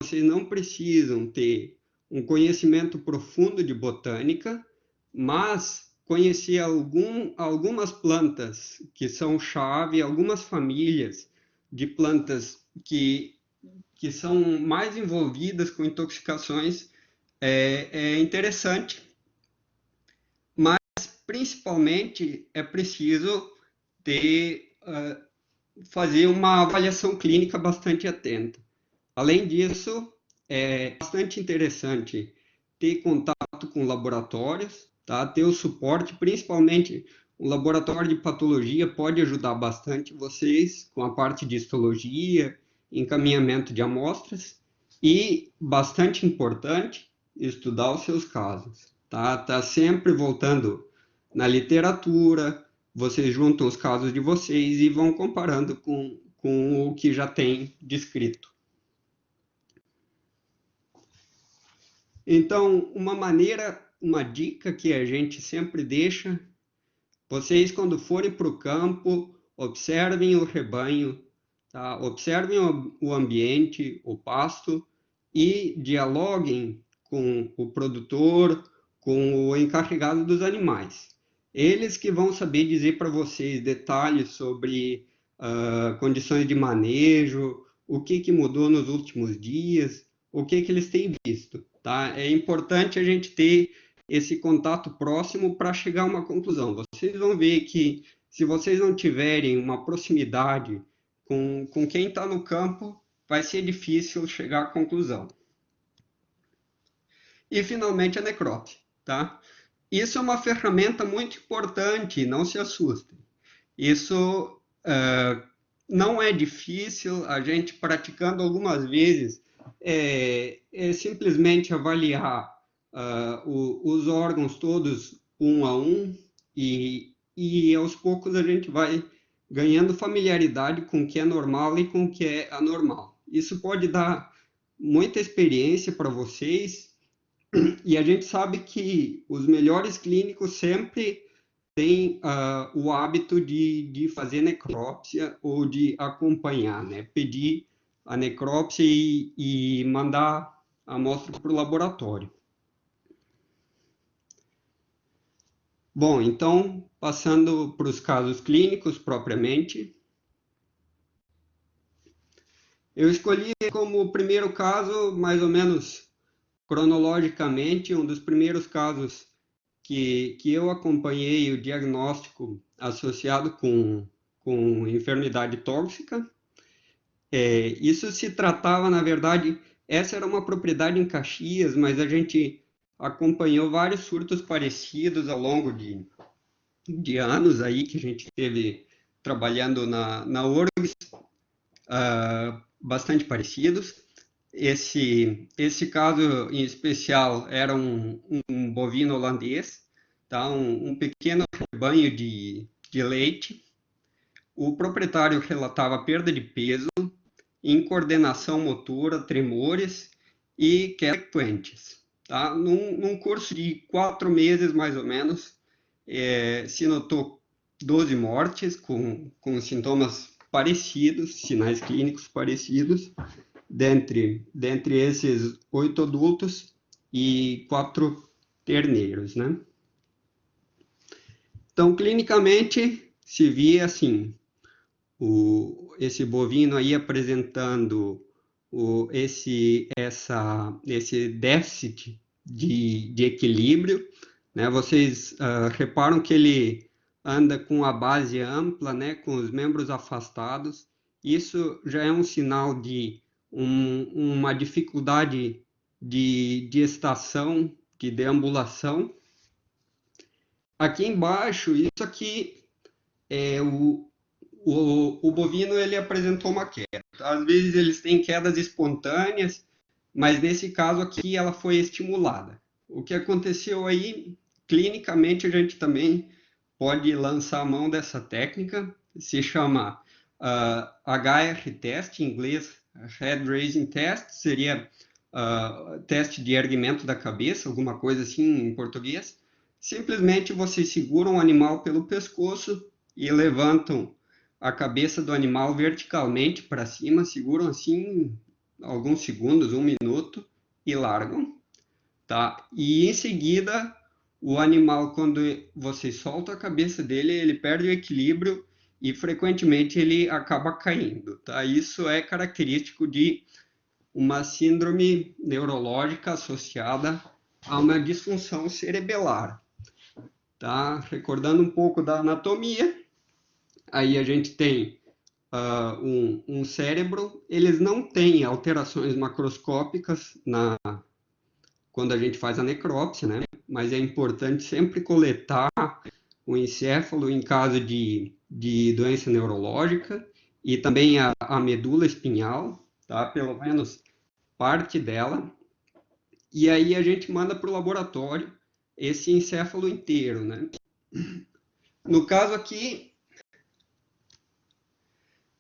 vocês não precisam ter um conhecimento profundo de botânica, mas conhecer algumas plantas que são chave, algumas famílias de plantas que são mais envolvidas com intoxicações é interessante, mas principalmente é preciso fazer uma avaliação clínica bastante atenta. Além disso, é bastante interessante ter contato com laboratórios, tá? Ter o suporte, principalmente o laboratório de patologia pode ajudar bastante vocês com a parte de histologia, encaminhamento de amostras e, bastante importante, estudar os seus casos, tá? Tá sempre voltando na literatura, vocês juntam os casos de vocês e vão comparando com o que já tem descrito. Então, uma dica que a gente sempre deixa, vocês quando forem para o campo, observem o rebanho, tá? Observem o ambiente, o pasto e dialoguem com o produtor, com o encarregado dos animais. Eles que vão saber dizer para vocês detalhes sobre condições de manejo, o que mudou nos últimos dias, o que eles têm visto. Tá? É importante a gente ter esse contato próximo para chegar a uma conclusão. Vocês vão ver que se vocês não tiverem uma proximidade com quem está no campo, vai ser difícil chegar à conclusão. E, finalmente, a necrópsia. Tá? Isso é uma ferramenta muito importante, não se assustem. Isso não é difícil, a gente praticando algumas vezes, é simplesmente avaliar os órgãos todos um a um e aos poucos a gente vai ganhando familiaridade com o que é normal e com o que é anormal. Isso pode dar muita experiência para vocês e a gente sabe que os melhores clínicos sempre têm o hábito de fazer necrópsia ou de acompanhar, né? Pedir a necrópsia e mandar a amostra para o laboratório. Bom, então, passando para os casos clínicos propriamente, eu escolhi como primeiro caso, mais ou menos cronologicamente, um dos primeiros casos que eu acompanhei o diagnóstico associado com enfermidade tóxica. Isso se tratava, na verdade, essa era uma propriedade em Caxias, mas a gente acompanhou vários surtos parecidos ao longo de anos aí que a gente teve trabalhando na URGS, bastante parecidos. Esse caso em especial era um bovino holandês, tá? Um pequeno rebanho de leite. O proprietário relatava perda de peso, incoordenação motora, tremores e quedas frequentes. Tá? Num curso de 4 meses, mais ou menos, se notou 12 mortes com sintomas parecidos, sinais clínicos parecidos, dentre esses 8 adultos e 4 terneiros, né? Então, clinicamente, se via assim, esse bovino aí apresentando esse déficit de equilíbrio, né? Vocês reparam que ele anda com a base ampla, né? Com os membros afastados. Isso já é um sinal de uma dificuldade de estação, de deambulação. Aqui embaixo, isso aqui é o bovino, ele apresentou uma queda. Às vezes eles têm quedas espontâneas, mas nesse caso aqui ela foi estimulada. O que aconteceu aí, clinicamente, a gente também pode lançar a mão dessa técnica, se chama HR test, em inglês, Head Raising Test, seria teste de erguimento da cabeça, alguma coisa assim em português. Simplesmente vocês seguram o animal pelo pescoço e levantam a cabeça do animal verticalmente para cima, seguram assim alguns segundos, 1 minuto, e largam, tá? E em seguida, o animal, quando você solta a cabeça dele, ele perde o equilíbrio e frequentemente ele acaba caindo, tá? Isso é característico de uma síndrome neurológica associada a uma disfunção cerebelar, tá? Recordando um pouco da anatomia, aí a gente tem um cérebro, eles não têm alterações macroscópicas quando a gente faz a necrópsia, né? Mas é importante sempre coletar o encéfalo em caso de doença neurológica e também a medula espinhal, tá? Pelo menos parte dela. E aí a gente manda para o laboratório esse encéfalo inteiro, né? No caso aqui,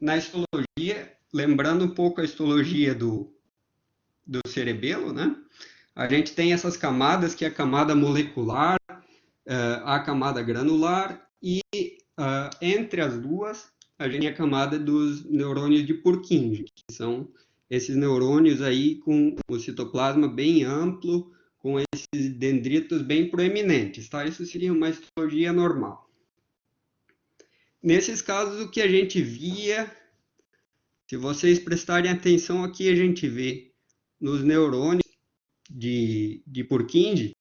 na histologia, lembrando um pouco a histologia do cerebelo, né? A gente tem essas camadas, que é a camada molecular, a camada granular, e entre as duas, a gente tem a camada dos neurônios de Purkinje, que são esses neurônios aí com o citoplasma bem amplo, com esses dendritos bem proeminentes, tá? Isso seria uma histologia normal. Nesses casos, o que a gente via, se vocês prestarem atenção aqui, a gente vê nos neurônios de Purkinje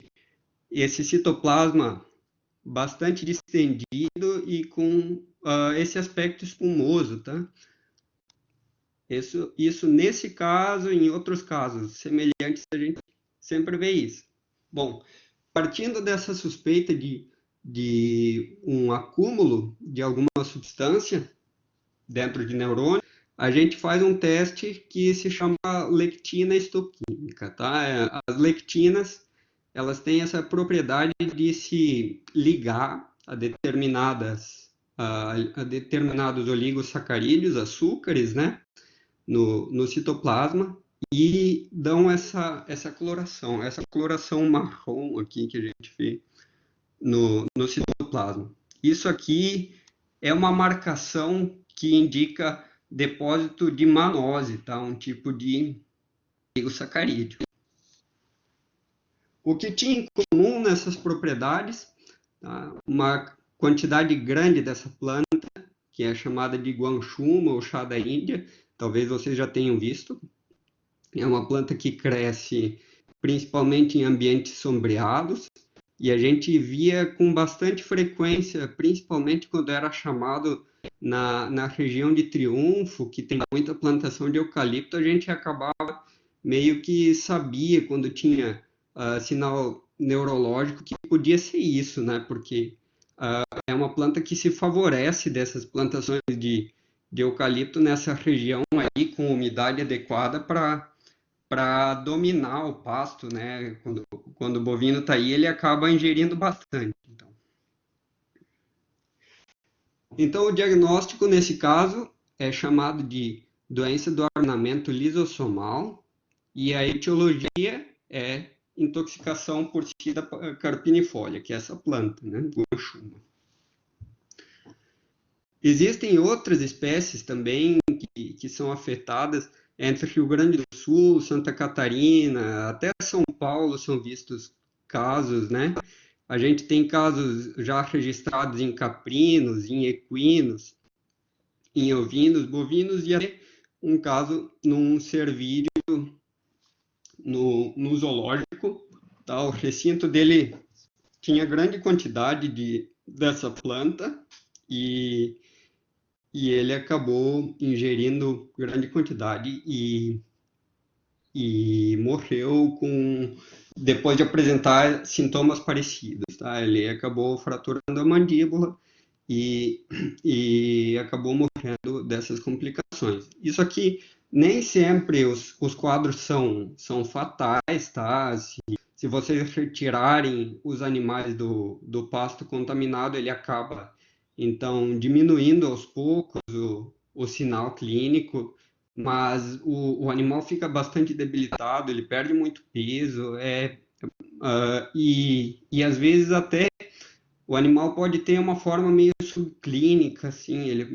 esse citoplasma bastante distendido e com esse aspecto espumoso, tá? Isso nesse caso, em outros casos semelhantes, a gente sempre vê isso. Bom, partindo dessa suspeita de um acúmulo de alguma substância dentro de neurônio, a gente faz um teste que se chama lectina histoquímica, tá? As lectinas, elas têm essa propriedade de se ligar a determinados oligosacarídeos, açúcares, né? No citoplasma, e dão essa coloração marrom aqui que a gente vê no citoplasma. Isso aqui é uma marcação que indica depósito de manose, tá? Um tipo de oligosacarídeo. O que tinha em comum nessas propriedades, tá? Uma quantidade grande dessa planta, que é chamada de guanchuma ou chá da Índia, talvez vocês já tenham visto. É uma planta que cresce principalmente em ambientes sombreados, e a gente via com bastante frequência, principalmente quando era chamado na região de Triunfo, que tem muita plantação de eucalipto, a gente acabava meio que sabia quando tinha sinal neurológico que podia ser isso, né? Porque é uma planta que se favorece dessas plantações de eucalipto nessa região aí, com umidade adequada para dominar o pasto, né? Quando o bovino está aí, ele acaba ingerindo bastante. Então, o diagnóstico nesse caso é chamado de doença do ornamento lisossomal, e a etiologia é intoxicação por Cida carpinifolia, que é essa planta, né? Guanchuma. Existem outras espécies também que são afetadas. Entre Rio Grande do Sul, Santa Catarina, até São Paulo são vistos casos, né? A gente tem casos já registrados em caprinos, em equinos, em ovinos, bovinos, e até um caso num cervídeo no zoológico. Tá? O recinto dele tinha grande quantidade dessa planta e ele acabou ingerindo grande quantidade e morreu depois de apresentar sintomas parecidos, tá? Ele acabou fraturando a mandíbula e acabou morrendo dessas complicações. Isso aqui, nem sempre os quadros são fatais, tá? Se vocês retirarem os animais do pasto contaminado, ele acaba, então, diminuindo aos poucos o sinal clínico, mas o animal fica bastante debilitado, ele perde muito peso, e às vezes até o animal pode ter uma forma meio subclínica, assim, ele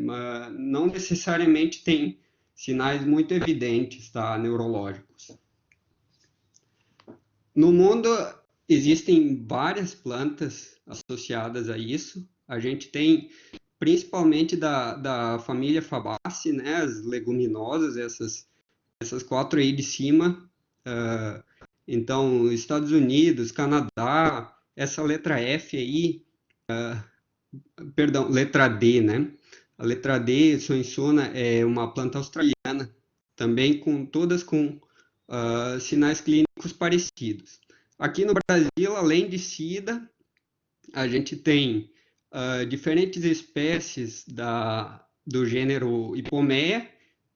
não necessariamente tem sinais muito evidentes, tá, neurológicos. No mundo existem várias plantas associadas a isso. A gente tem principalmente da família Fabaceae, né, as leguminosas, essas 4 aí de cima. Então, Estados Unidos, Canadá, essa letra F aí, perdão, letra D, né? A letra D, Soinsona, é uma planta australiana, também todas com sinais clínicos parecidos. Aqui no Brasil, além de sida, a gente tem diferentes espécies do gênero Ipomoea,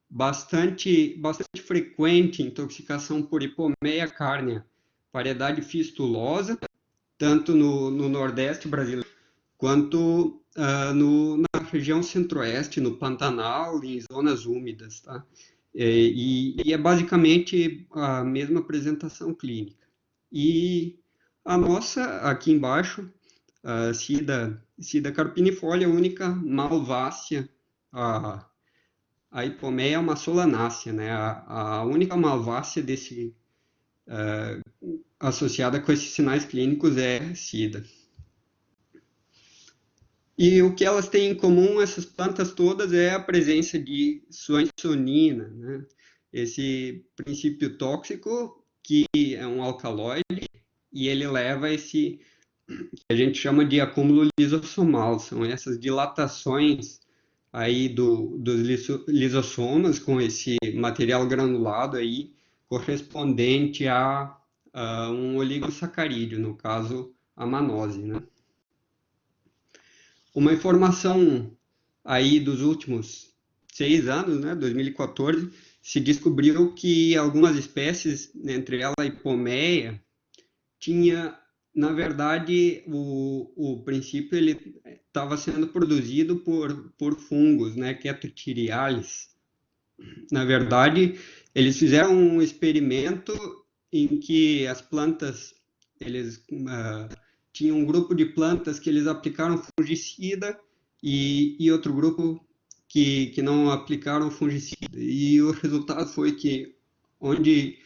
bastante frequente intoxicação por Ipomoea carnea, variedade fistulosa, tanto no Nordeste brasileiro, quanto na região Centro-Oeste, no Pantanal, em zonas úmidas, tá? E é basicamente a mesma apresentação clínica. E a nossa, aqui embaixo, a Sida carpinifolia, a única malvácea, a Ipomoea é uma solanácea, né? A única malvácea associada com esses sinais clínicos é Sida. E o que elas têm em comum, essas plantas todas, é a presença de soinsonina, né? Esse princípio tóxico, que é um alcaloide, e ele leva a esse que a gente chama de acúmulo lisossomal, são essas dilatações aí dos lisossomas com esse material granulado aí, correspondente a um oligosacarídeo, no caso, a manose, né? Uma informação aí dos últimos 6 anos, né, 2014, se descobriu que algumas espécies, entre elas a Ipomoea, tinha, na verdade, o princípio ele estava sendo produzido por fungos, né, Ketotiriales. Na verdade, eles fizeram um experimento em que as plantas, eles tinham um grupo de plantas que eles aplicaram fungicida e outro grupo que não aplicaram fungicida. E o resultado foi que onde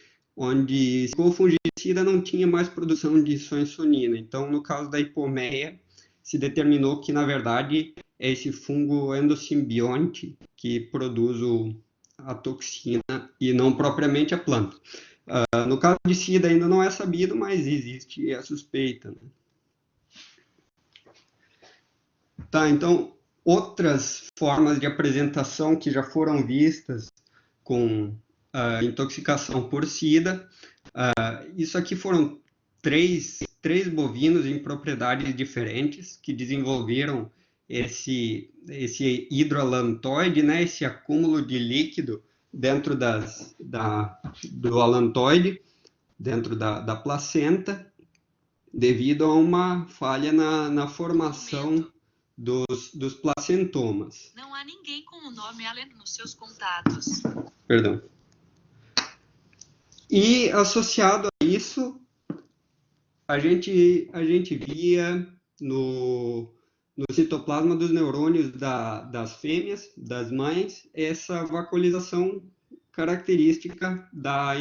ficou fungicida não tinha mais produção de soinsonina. Então, no caso da Ipomoea, se determinou que, na verdade, é esse fungo endossimbionte que produz a toxina e não propriamente a planta. No caso de Sida ainda não é sabido, mas existe a suspeita, né? Tá, então, outras formas de apresentação que já foram vistas com intoxicação por Sida, isso aqui foram três bovinos em propriedades diferentes que desenvolveram esse hidroalantoide, né, esse acúmulo de líquido dentro do alantoide, dentro da placenta, devido a uma falha na formação dos placentomas. Não há ninguém com o nome Allen nos seus contatos. Perdão. E associado a isso, a gente via no citoplasma dos neurônios das fêmeas, das mães, essa vacuolização característica da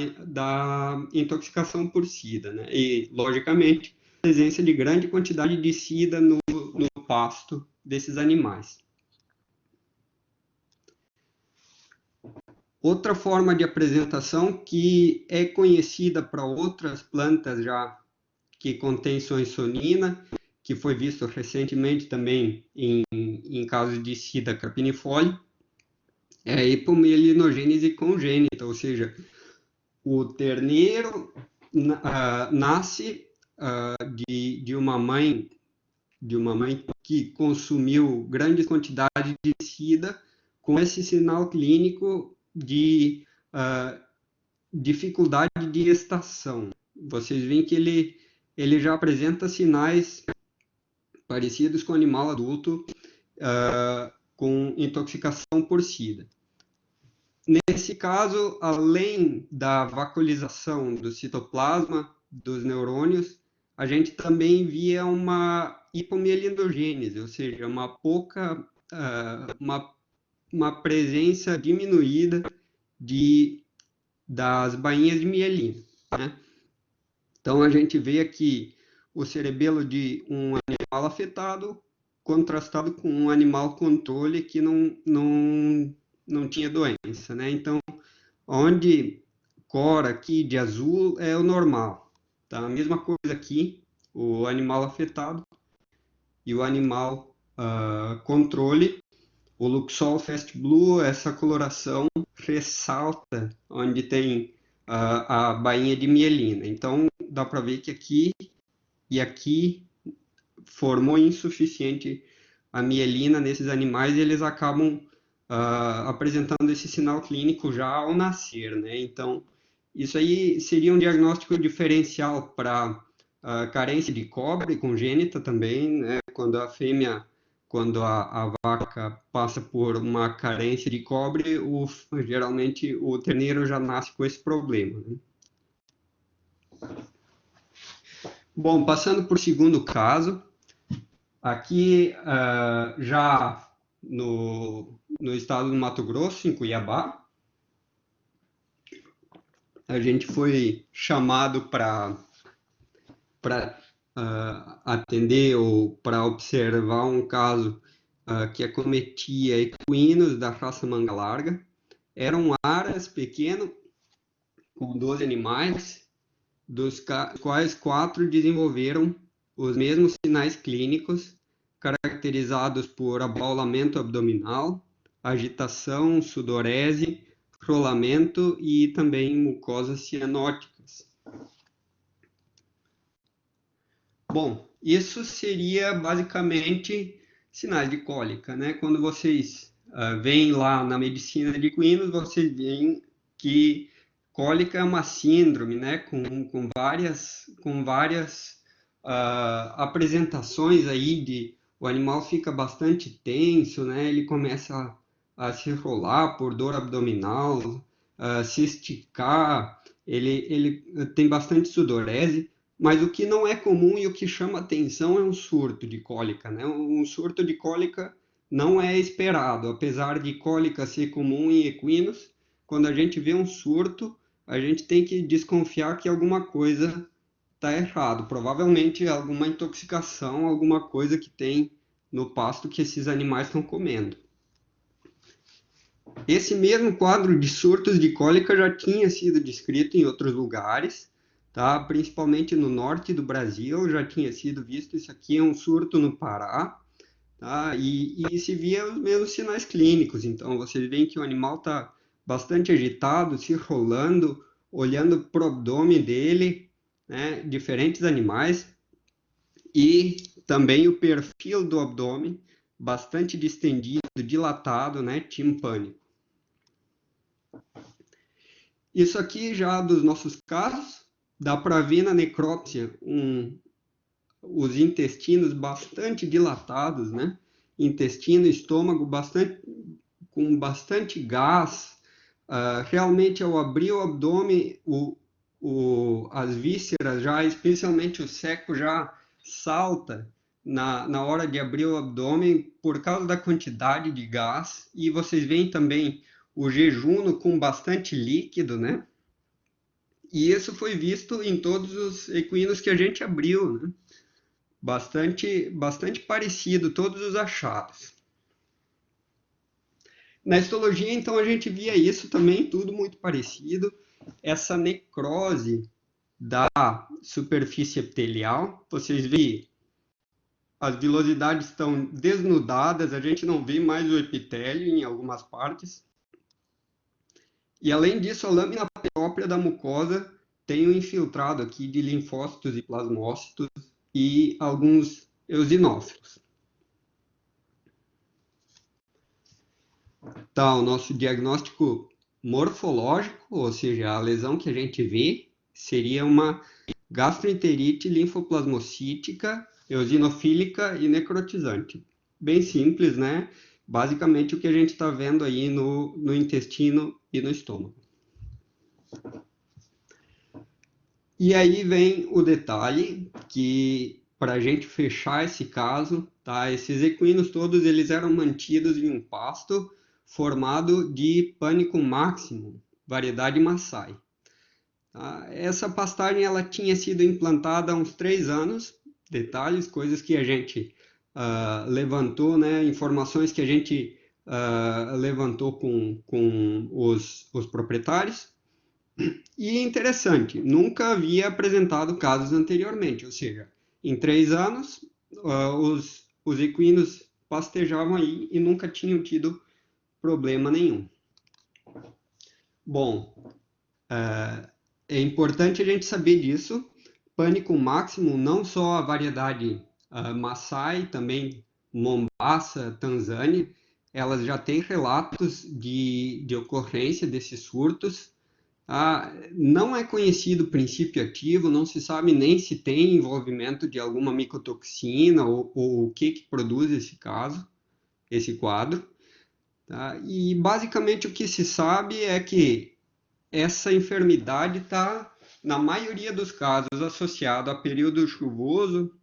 intoxicação por Sida, né? E, logicamente, a presença de grande quantidade de Sida no pasto desses animais. Outra forma de apresentação que é conhecida para outras plantas já que contém soinsonina, que foi visto recentemente também em casos de Sida carpinifolia, é a hipomelinogênese congênita, ou seja, o terneiro nasce de uma mãe que consumiu grandes quantidades de Sida com esse sinal clínico de dificuldade de gestação. Vocês veem que ele já apresenta sinais parecidos com o animal adulto com intoxicação por Sida. Nesse caso, além da vacuolização do citoplasma dos neurônios, a gente também via uma hipomelinogênese, ou seja, uma presença diminuída das bainhas de mielina, né? Então, a gente vê aqui o cerebelo de um animal afetado contrastado com um animal controle que não tinha doença, né? Então, onde cor aqui de azul é o normal, tá? A mesma coisa aqui, o animal afetado e o animal controle. O Luxol Fast Blue, essa coloração ressalta onde tem a bainha de mielina. Então, dá para ver que aqui e aqui formou insuficiente a mielina nesses animais e eles acabam apresentando esse sinal clínico já ao nascer, né? Então, isso aí seria um diagnóstico diferencial para carência de cobre congênita também, né? Quando a vaca passa por uma carência de cobre, geralmente o terneiro já nasce com esse problema, né? Bom, passando por segundo caso, aqui já no estado do Mato Grosso, em Cuiabá, a gente foi chamado para atender ou para observar um caso que acometia equinos da raça manga larga. Era um aras pequeno, com 12 animais, dos quais 4 desenvolveram os mesmos sinais clínicos, caracterizados por abaulamento abdominal, agitação, sudorese, rolamento e também mucosas cianóticas. Bom, isso seria basicamente sinais de cólica, né? Quando vocês veem lá na medicina de equinos, vocês veem que cólica é uma síndrome, né? Com várias apresentações aí o animal fica bastante tenso, né? Ele começa a se rolar por dor abdominal, se esticar, ele tem bastante sudorese. Mas o que não é comum e o que chama atenção é um surto de cólica, né? Um surto de cólica não é esperado, apesar de cólica ser comum em equinos. Quando a gente vê um surto, a gente tem que desconfiar que alguma coisa está errado. Provavelmente alguma intoxicação, alguma coisa que tem no pasto que esses animais estão comendo. Esse mesmo quadro de surtos de cólica já tinha sido descrito em outros lugares, tá? Principalmente no norte do Brasil, já tinha sido visto. Isso aqui é um surto no Pará, tá? E se via os mesmos sinais clínicos. Então, vocês veem que o animal está bastante agitado, se rolando, olhando para o abdômen dele, né? Diferentes animais. E também o perfil do abdômen, bastante distendido, dilatado, né? Timpânico. Isso aqui já dos nossos casos, dá para ver na necrópsia os intestinos bastante dilatados, né? Intestino, estômago com bastante gás. Realmente, ao abrir o abdômen, as vísceras já, especialmente o seco, já salta na hora de abrir o abdômen por causa da quantidade de gás. E vocês veem também o jejuno com bastante líquido, né? E isso foi visto em todos os equinos que a gente abriu, né? Bastante parecido, todos os achados. Na histologia, então, a gente via isso também, tudo muito parecido. Essa necrose da superfície epitelial, vocês veem, as vilosidades estão desnudadas, a gente não vê mais o epitélio em algumas partes. E, além disso, a lâmina própria da mucosa tem um infiltrado aqui de linfócitos e plasmócitos e alguns eosinófilos. Tá, o nosso diagnóstico morfológico, ou seja, a lesão que a gente vê, seria uma gastroenterite linfoplasmocítica, eosinofílica e necrotizante. Bem simples, né? Basicamente o que a gente está vendo aí no intestino e no estômago. E aí vem o detalhe que, para a gente fechar esse caso, tá? Esses equinos todos eles eram mantidos em um pasto formado de pânico máximo, variedade Maasai. Tá? Essa pastagem ela tinha sido implantada há uns 3 anos, detalhes, coisas que a gente levantou, né, informações que a gente levantou com os proprietários. E interessante, nunca havia apresentado casos anteriormente, ou seja, em 3 anos os equinos pastejavam aí e nunca tinham tido problema nenhum. Bom, é importante a gente saber disso. Pânico máximo, não só a variedade Maasai, também Mombasa, Tanzânia, elas já têm relatos de ocorrência desses surtos. Não é conhecido o princípio ativo, não se sabe nem se tem envolvimento de alguma micotoxina ou o que produz esse quadro. Tá? E basicamente o que se sabe é que essa enfermidade está, na maioria dos casos, associada a período chuvoso,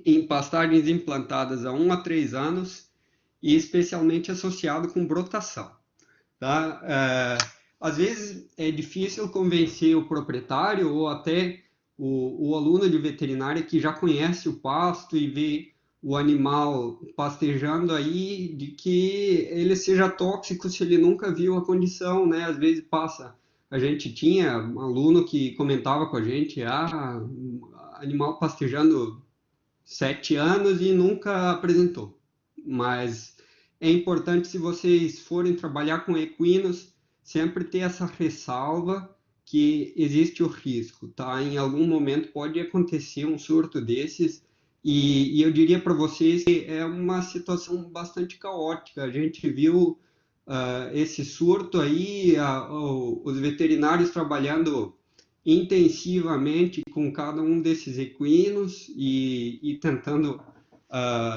em pastagens implantadas há 1 a 3 anos e especialmente associado com brotação. Tá? Às vezes é difícil convencer o proprietário ou até o aluno de veterinária que já conhece o pasto e vê o animal pastejando aí de que ele seja tóxico se ele nunca viu a condição, né? Às vezes passa. A gente tinha um aluno que comentava com a gente, animal pastejando 7 anos e nunca apresentou. Mas é importante, se vocês forem trabalhar com equinos, sempre ter essa ressalva que existe o risco, tá? Em algum momento pode acontecer um surto desses e eu diria para vocês que é uma situação bastante caótica. A gente viu esse surto aí, os veterinários trabalhando intensivamente com cada um desses equinos e tentando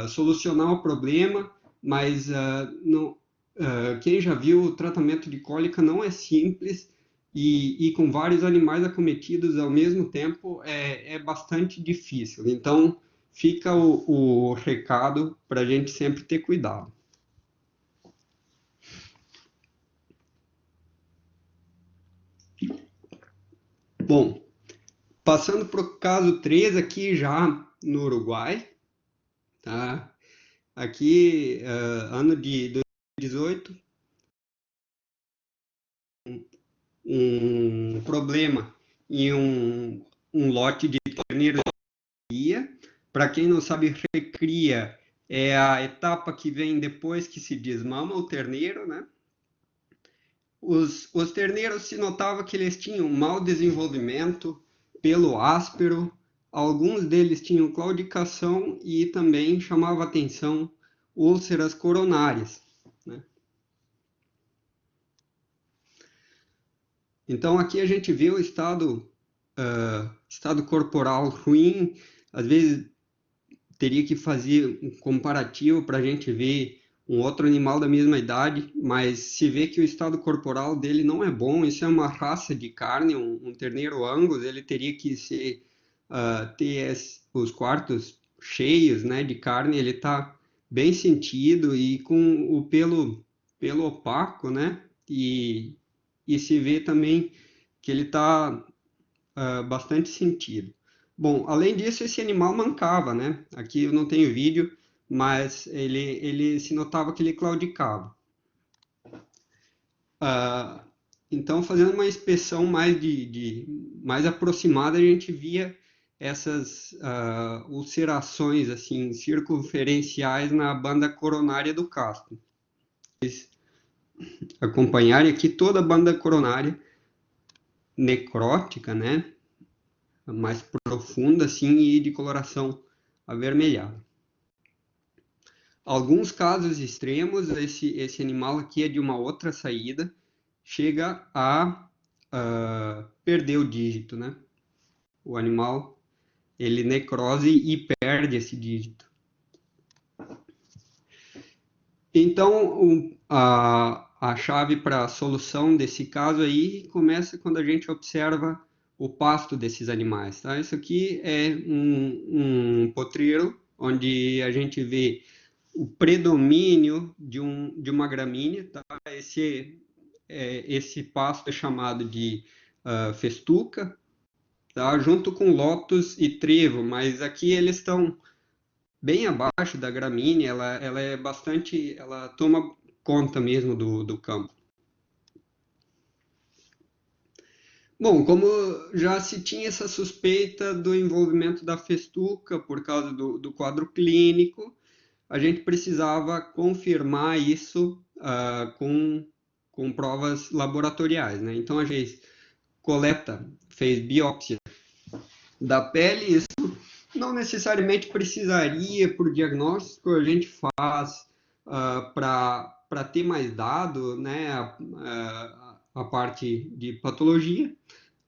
solucionar o problema, mas quem já viu o tratamento de cólica não é simples e com vários animais acometidos ao mesmo tempo é bastante difícil. Então fica o recado para a gente sempre ter cuidado. Bom, passando para o caso 3 aqui já no Uruguai, tá? Aqui, ano de 2018, um problema em um lote de terneiros de cria. Para quem não sabe, recria é a etapa que vem depois que se desmama o terneiro, né? Os terneiros se notava que eles tinham mau desenvolvimento, pelo áspero, alguns deles tinham claudicação e também chamava atenção úlceras coronárias. Né? Então aqui a gente vê o estado corporal ruim, às vezes teria que fazer um comparativo para a gente ver um outro animal da mesma idade, mas se vê que o estado corporal dele não é bom. Isso é uma raça de carne, um terneiro Angus, ele teria que ter os quartos cheios, né, de carne, ele está bem sentido e com o pelo opaco, né, e se vê também que ele está bastante sentido. Bom, além disso, esse animal mancava, né? Aqui eu não tenho vídeo, mas ele se notava que ele claudicava. Então, fazendo uma inspeção mais aproximada, a gente via essas ulcerações assim, circunferenciais na banda coronária do casco. Acompanharem aqui toda a banda coronária necrótica, né? Mais profunda assim e de coloração avermelhada. Alguns casos extremos, esse animal aqui é de uma outra saída, chega a perder o dígito, né? O animal, ele necrose e perde esse dígito. Então, a chave para a solução desse caso aí começa quando a gente observa o pasto desses animais, tá? Isso aqui é um potreiro, onde a gente vê o predomínio de uma gramínea, tá? esse pasto é chamado de festuca, tá? Junto com lótus e trevo, mas aqui eles estão bem abaixo da gramínea, ela é bastante, ela toma conta mesmo do campo. Bom, como já se tinha essa suspeita do envolvimento da festuca por causa do quadro clínico, a gente precisava confirmar isso com provas laboratoriais, né? Então a gente fez biópsia da pele, isso não necessariamente precisaria para o diagnóstico, a gente faz para ter mais dado, né, a parte de patologia,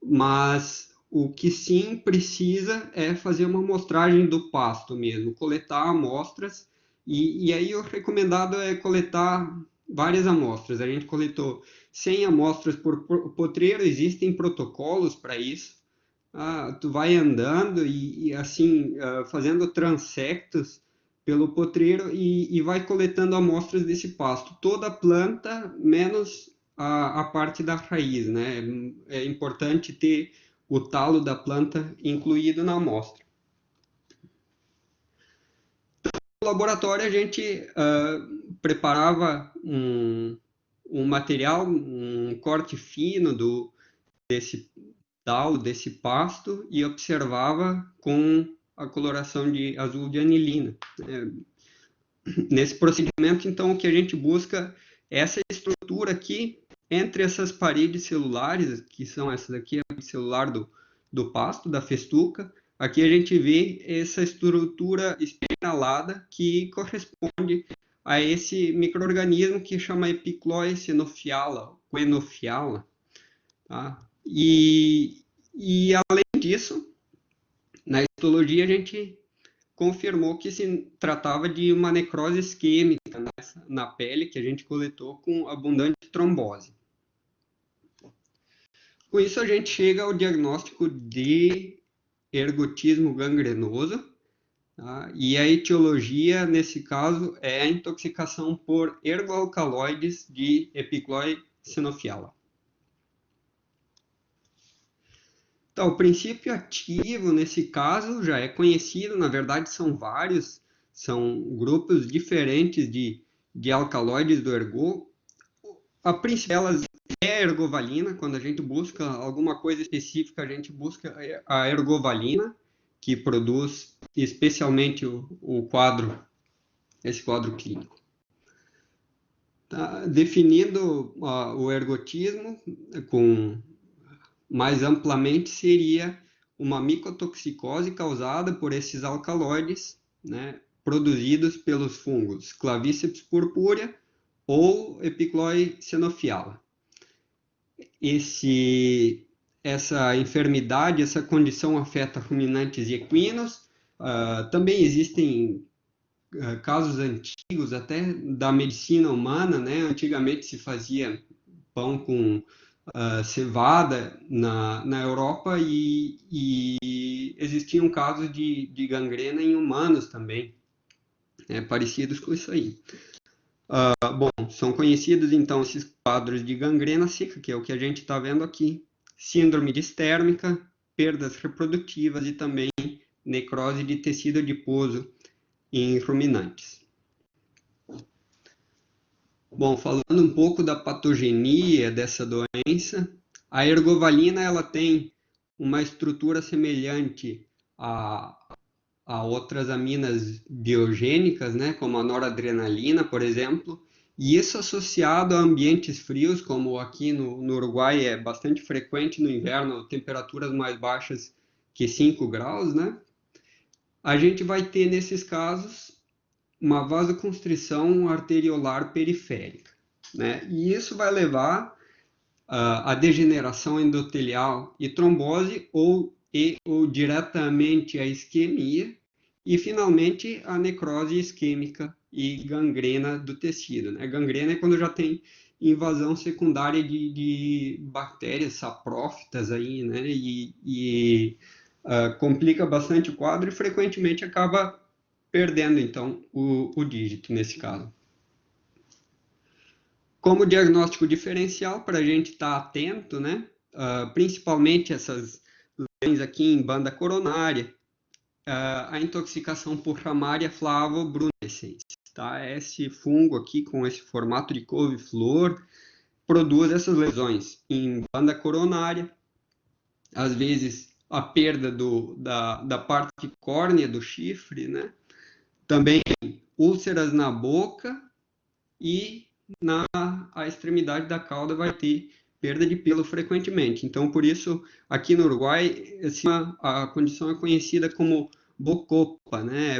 mas o que sim precisa é fazer uma amostragem do pasto mesmo, coletar amostras, e aí o recomendado é coletar várias amostras. A gente coletou 100 amostras por potreiro, existem protocolos para isso. Tu vai andando e assim, fazendo transectos pelo potreiro e vai coletando amostras desse pasto. Toda a planta, menos a parte da raiz, né? É importante ter o talo da planta incluído na amostra. No laboratório, a gente preparava um material, um corte fino desse pasto e observava com a coloração de azul de anilina. Nesse procedimento, então, o que a gente busca é essa estrutura aqui entre essas paredes celulares, que são essas aqui, a parede celular do pasto, da festuca. Aqui a gente vê essa estrutura espiralada que corresponde a esse micro-organismo que chama Epicloe xenofiala, tá? E além disso, na histologia a gente confirmou que se tratava de uma necrose isquêmica na pele que a gente coletou com abundante trombose. Com isso a gente chega ao diagnóstico de ergotismo gangrenoso, tá? E a etiologia nesse caso é a intoxicação por ergoalcaloides de Epicloe xenofiala. Então, o princípio ativo, nesse caso, já é conhecido, na verdade são vários, são grupos diferentes de alcaloides do ergo. A principal delas é a ergovalina, quando a gente busca alguma coisa específica, a gente busca a ergovalina, que produz especialmente esse quadro clínico. Tá? Definindo o ergotismo mais amplamente seria uma micotoxicose causada por esses alcaloides, né, produzidos pelos fungos Clavíceps purpúrea ou Epicloe xenofiala. Essa enfermidade, essa condição afeta ruminantes e equinos. Também existem casos antigos, até da medicina humana, né? Antigamente se fazia pão com cevada na Europa e existiam casos de gangrena em humanos também, parecidos com isso aí. Bom, são conhecidos então esses quadros de gangrena seca, que é o que a gente está vendo aqui, síndrome distérmica, perdas reprodutivas e também necrose de tecido adiposo em ruminantes. Bom, falando um pouco da patogenia dessa doença, a ergovalina ela tem uma estrutura semelhante a outras aminas biogênicas, né, como a noradrenalina, por exemplo, e isso associado a ambientes frios, como aqui no Uruguai é bastante frequente no inverno, temperaturas mais baixas que 5 graus, né? A gente vai ter nesses casos uma vasoconstrição arteriolar periférica, né? E isso vai levar a degeneração endotelial e trombose ou diretamente a isquemia e finalmente a necrose isquêmica e gangrena do tecido, né? Gangrena é quando já tem invasão secundária de bactérias saprófitas aí, né? E complica bastante o quadro e frequentemente acaba perdendo então o dígito nesse caso. Como diagnóstico diferencial, para a gente estar atento, né? Principalmente essas lesões aqui em banda coronária, a intoxicação por Ramaria flavobrunescens, tá? Esse fungo aqui com esse formato de couve-flor produz essas lesões em banda coronária, às vezes a perda da parte córnea do chifre, né? Também úlceras na boca e na a extremidade da cauda vai ter perda de pelo frequentemente. Então, por isso, aqui no Uruguai, assim, a condição é conhecida como bocopa, né?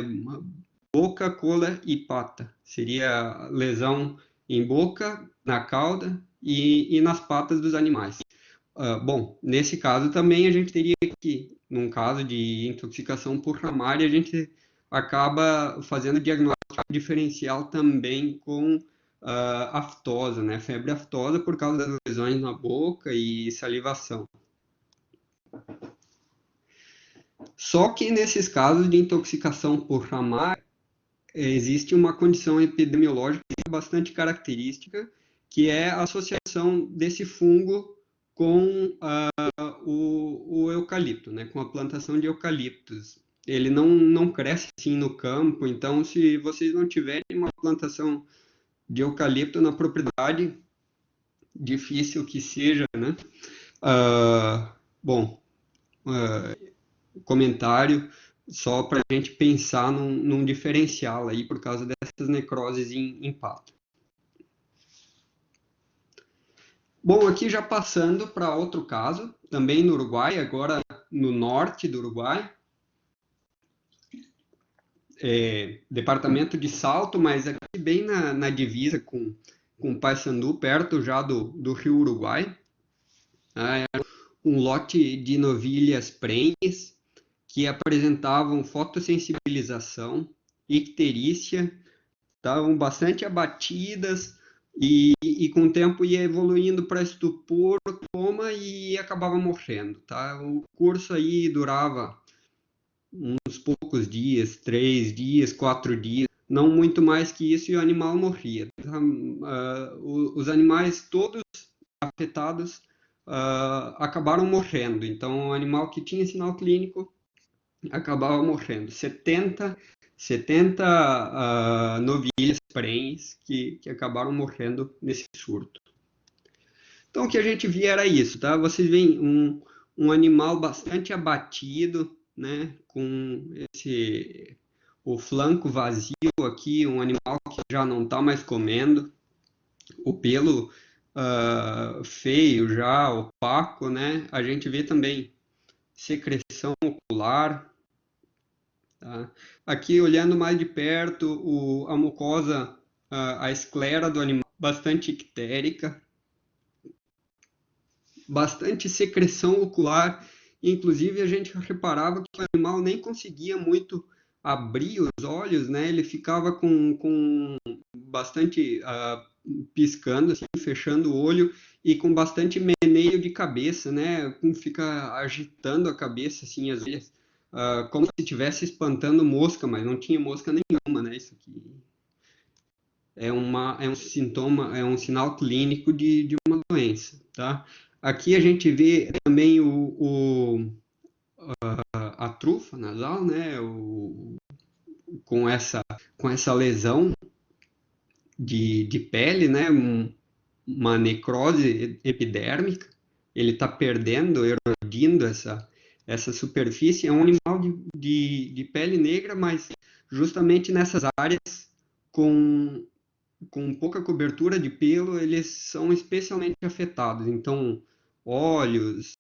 Boca, cola e pata. Seria lesão em boca, na cauda e nas patas dos animais. Bom, nesse caso também a gente teria que, num caso de intoxicação por ramária, a gente acaba fazendo diagnóstico diferencial também com aftosa, né? Febre aftosa por causa das lesões na boca e salivação. Só que nesses casos de intoxicação por ramária, existe uma condição epidemiológica bastante característica, que é a associação desse fungo com o eucalipto, né? Com a plantação de eucaliptos. Ele não cresce assim no campo, então se vocês não tiverem uma plantação de eucalipto na propriedade, difícil que seja, né? Bom, comentário só para a gente pensar num diferencial aí por causa dessas necroses em pato. Bom, aqui já passando para outro caso, também no Uruguai, agora no norte do Uruguai, departamento de Salto, mas aqui bem na divisa com Paissandu, perto já do rio Uruguai. Um lote de novilhas prenhes que apresentavam fotossensibilização, icterícia, estavam bastante abatidas e com o tempo ia evoluindo para estupor, coma e acabava morrendo, tá? O curso aí durava uns poucos dias, 3 dias, 4 dias, não muito mais que isso, e o animal morria. Os animais todos afetados acabaram morrendo. Então, o animal que tinha sinal clínico acabava morrendo. 70 novilhas prenhes que acabaram morrendo nesse surto. Então, o que a gente via era isso, tá? Vocês veem um animal bastante abatido, né? Com o flanco vazio aqui, um animal que já não está mais comendo, o pelo feio já, opaco, né? A gente vê também secreção ocular. Tá? Aqui, olhando mais de perto, a mucosa, a esclera do animal, bastante ictérica, bastante secreção ocular. Inclusive, a gente reparava que o animal nem conseguia muito abrir os olhos, né? Ele ficava com bastante piscando, assim, fechando o olho e com bastante meneio de cabeça, né? Fica agitando a cabeça, assim, às vezes, como se estivesse espantando mosca, mas não tinha mosca nenhuma, né? Isso aqui é um sintoma, é um sinal clínico de uma doença, tá? Aqui a gente vê também a trufa nasal, né? Com essa lesão de pele, né? Uma necrose epidérmica. Ele está perdendo, erodindo essa superfície. É um animal de pele negra, mas justamente nessas áreas com pouca cobertura de pelo, eles são especialmente afetados. Então, olhos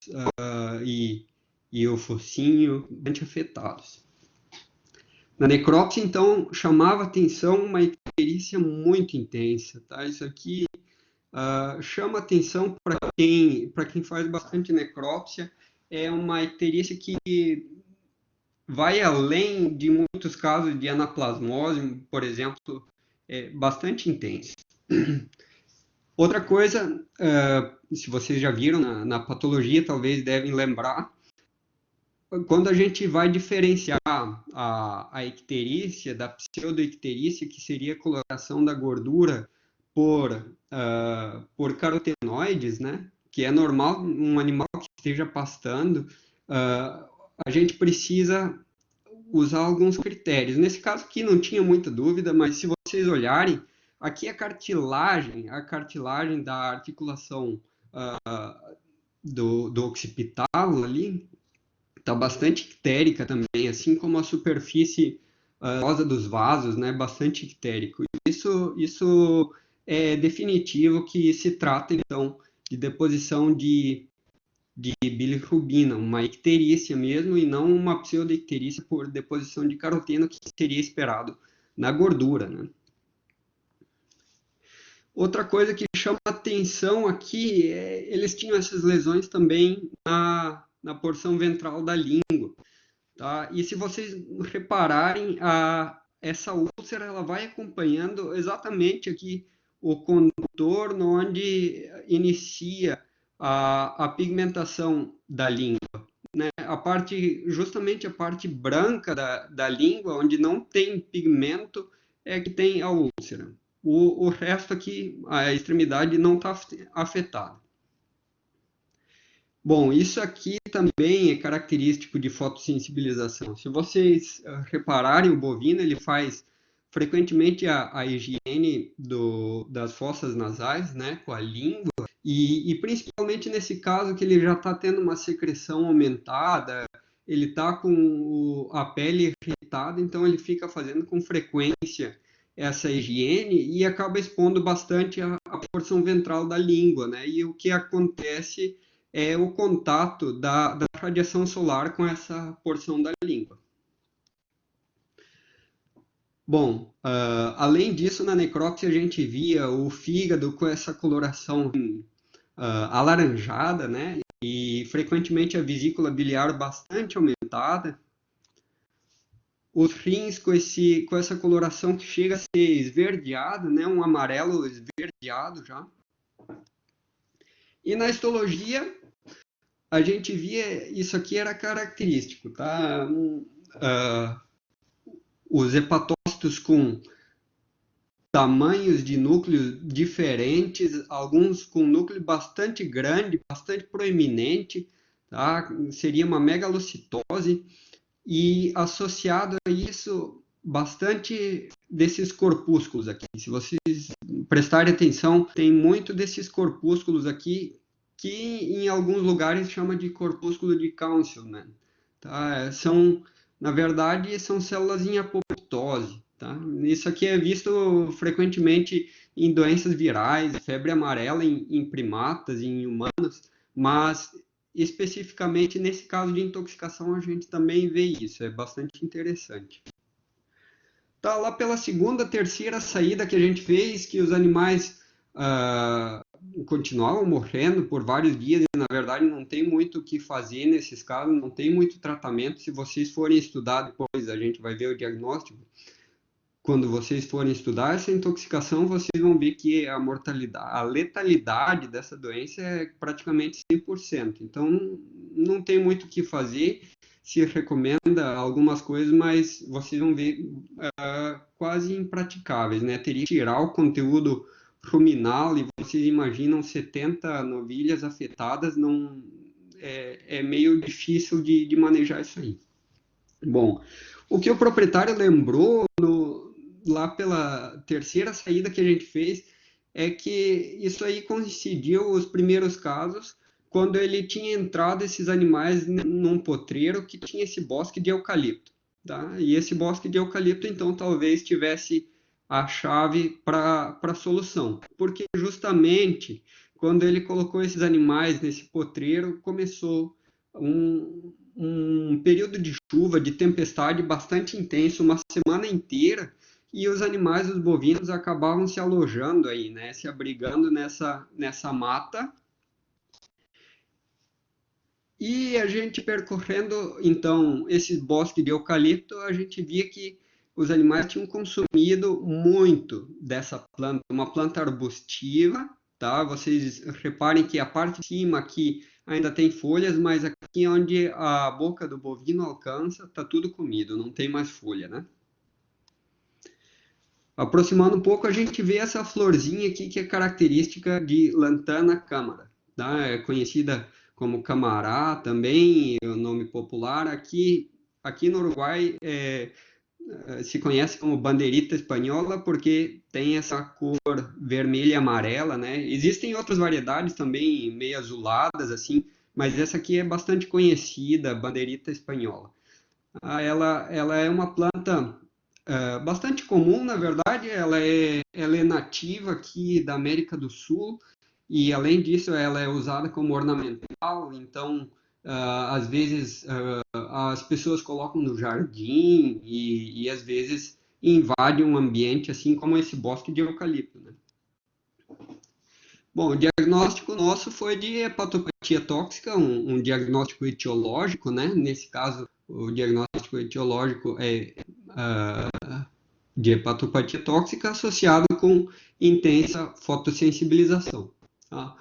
e o focinho, bastante afetados. Na necrópsia, então, chamava atenção uma icterícia muito intensa, tá? Isso aqui chama atenção para quem faz bastante necrópsia. É uma icterícia que vai além de muitos casos de anaplasmose, por exemplo, é bastante intensa. Outra coisa, se vocês já viram na patologia, talvez devem lembrar, quando a gente vai diferenciar a icterícia da pseudoicterícia, que seria a coloração da gordura por carotenoides, né? Que é normal um animal que esteja pastando, a gente precisa usar alguns critérios. Nesse caso aqui não tinha muita dúvida, mas se vocês olharem, aqui a cartilagem da articulação do occipital ali, está bastante ictérica também, assim como a superfície rosa dos vasos, né, bastante ictérico. Isso é definitivo que se trata, então, de deposição de bilirrubina, uma icterícia mesmo, e não uma pseudoicterícia por deposição de caroteno, que seria esperado na gordura, né? Outra coisa que chama atenção aqui eles tinham essas lesões também na porção ventral da língua, tá? E se vocês repararem, essa úlcera ela vai acompanhando exatamente aqui o contorno onde inicia a pigmentação da língua, né? Justamente a parte branca da língua, onde não tem pigmento, é que tem a úlcera. O resto aqui, a extremidade não está afetada. Bom, isso aqui também é característico de fotossensibilização. Se vocês repararem, o bovino ele faz frequentemente a higiene das fossas nasais, né, com a língua, e principalmente nesse caso que ele já está tendo uma secreção aumentada, ele está com a pele irritada, então ele fica fazendo com frequência essa higiene e acaba expondo bastante a porção ventral da língua, né? E o que acontece é o contato da radiação solar com essa porção da língua. Bom, além disso, na necrópsia a gente via o fígado com essa coloração alaranjada, né? E frequentemente a vesícula biliar bastante aumentada. Os rins com essa coloração que chega a ser esverdeado, né? Um amarelo esverdeado já. E na histologia, a gente via, isso aqui era característico, tá? Os hepatócitos com tamanhos de núcleos diferentes, alguns com núcleo bastante grande, bastante proeminente, tá? Seria uma megalocitose, e associado a isso, bastante desses corpúsculos aqui. Se vocês prestarem atenção, tem muito desses corpúsculos aqui, que em alguns lugares chama de corpúsculo de Council, né? Tá? Na verdade, são células em apoptose. Tá? Isso aqui é visto frequentemente em doenças virais, febre amarela em primatas, em humanos, mas especificamente nesse caso de intoxicação a gente também vê isso, é bastante interessante. Tá, lá pela segunda, terceira saída que a gente fez, que os animais continuavam morrendo por vários dias, e na verdade não tem muito o que fazer nesses casos, não tem muito tratamento. Se vocês forem estudar depois, a gente vai ver o diagnóstico. Quando vocês forem estudar essa intoxicação, vocês vão ver que a mortalidade, a letalidade dessa doença é praticamente 100%. Então, não tem muito o que fazer. Se recomenda algumas coisas, mas vocês vão ver quase impraticáveis, né? Teria que tirar o conteúdo ruminal e vocês imaginam 70 novilhas afetadas, não, é meio difícil de manejar isso aí. Bom, o que o proprietário lembrou lá pela terceira saída que a gente fez é que isso aí coincidiu os primeiros casos quando ele tinha entrado esses animais num potreiro que tinha esse bosque de eucalipto, tá? E esse bosque de eucalipto então talvez tivesse a chave para a solução, porque justamente quando ele colocou esses animais nesse potreiro começou um período de chuva, de tempestade bastante intenso, uma semana inteira, e os animais, os bovinos, acabavam se alojando aí, né, se abrigando nessa mata. E a gente percorrendo, então, esse bosque de eucalipto, a gente via que os animais tinham consumido muito dessa planta, uma planta arbustiva, tá? Vocês reparem que a parte de cima aqui ainda tem folhas, mas aqui onde a boca do bovino alcança, tá tudo comido, não tem mais folha, né? Aproximando um pouco, a gente vê essa florzinha aqui que é característica de lantana câmara, tá? É conhecida como camará também, é o nome popular. Aqui no Uruguai se conhece como bandeirita espanhola porque tem essa cor vermelha e amarela, né? Existem outras variedades também meio azuladas assim, mas essa aqui é bastante conhecida, bandeirita espanhola. Ela é uma planta bastante comum, na verdade, ela é nativa aqui da América do Sul e, além disso, ela é usada como ornamental, então, às vezes, as pessoas colocam no jardim e às vezes, invade um ambiente, assim como esse bosque de eucalipto, né? Bom, o diagnóstico nosso foi de hepatopatia tóxica, um diagnóstico etiológico, né? Nesse caso, o diagnóstico etiológico é de hepatopatia tóxica associado com intensa fotossensibilização. Tá?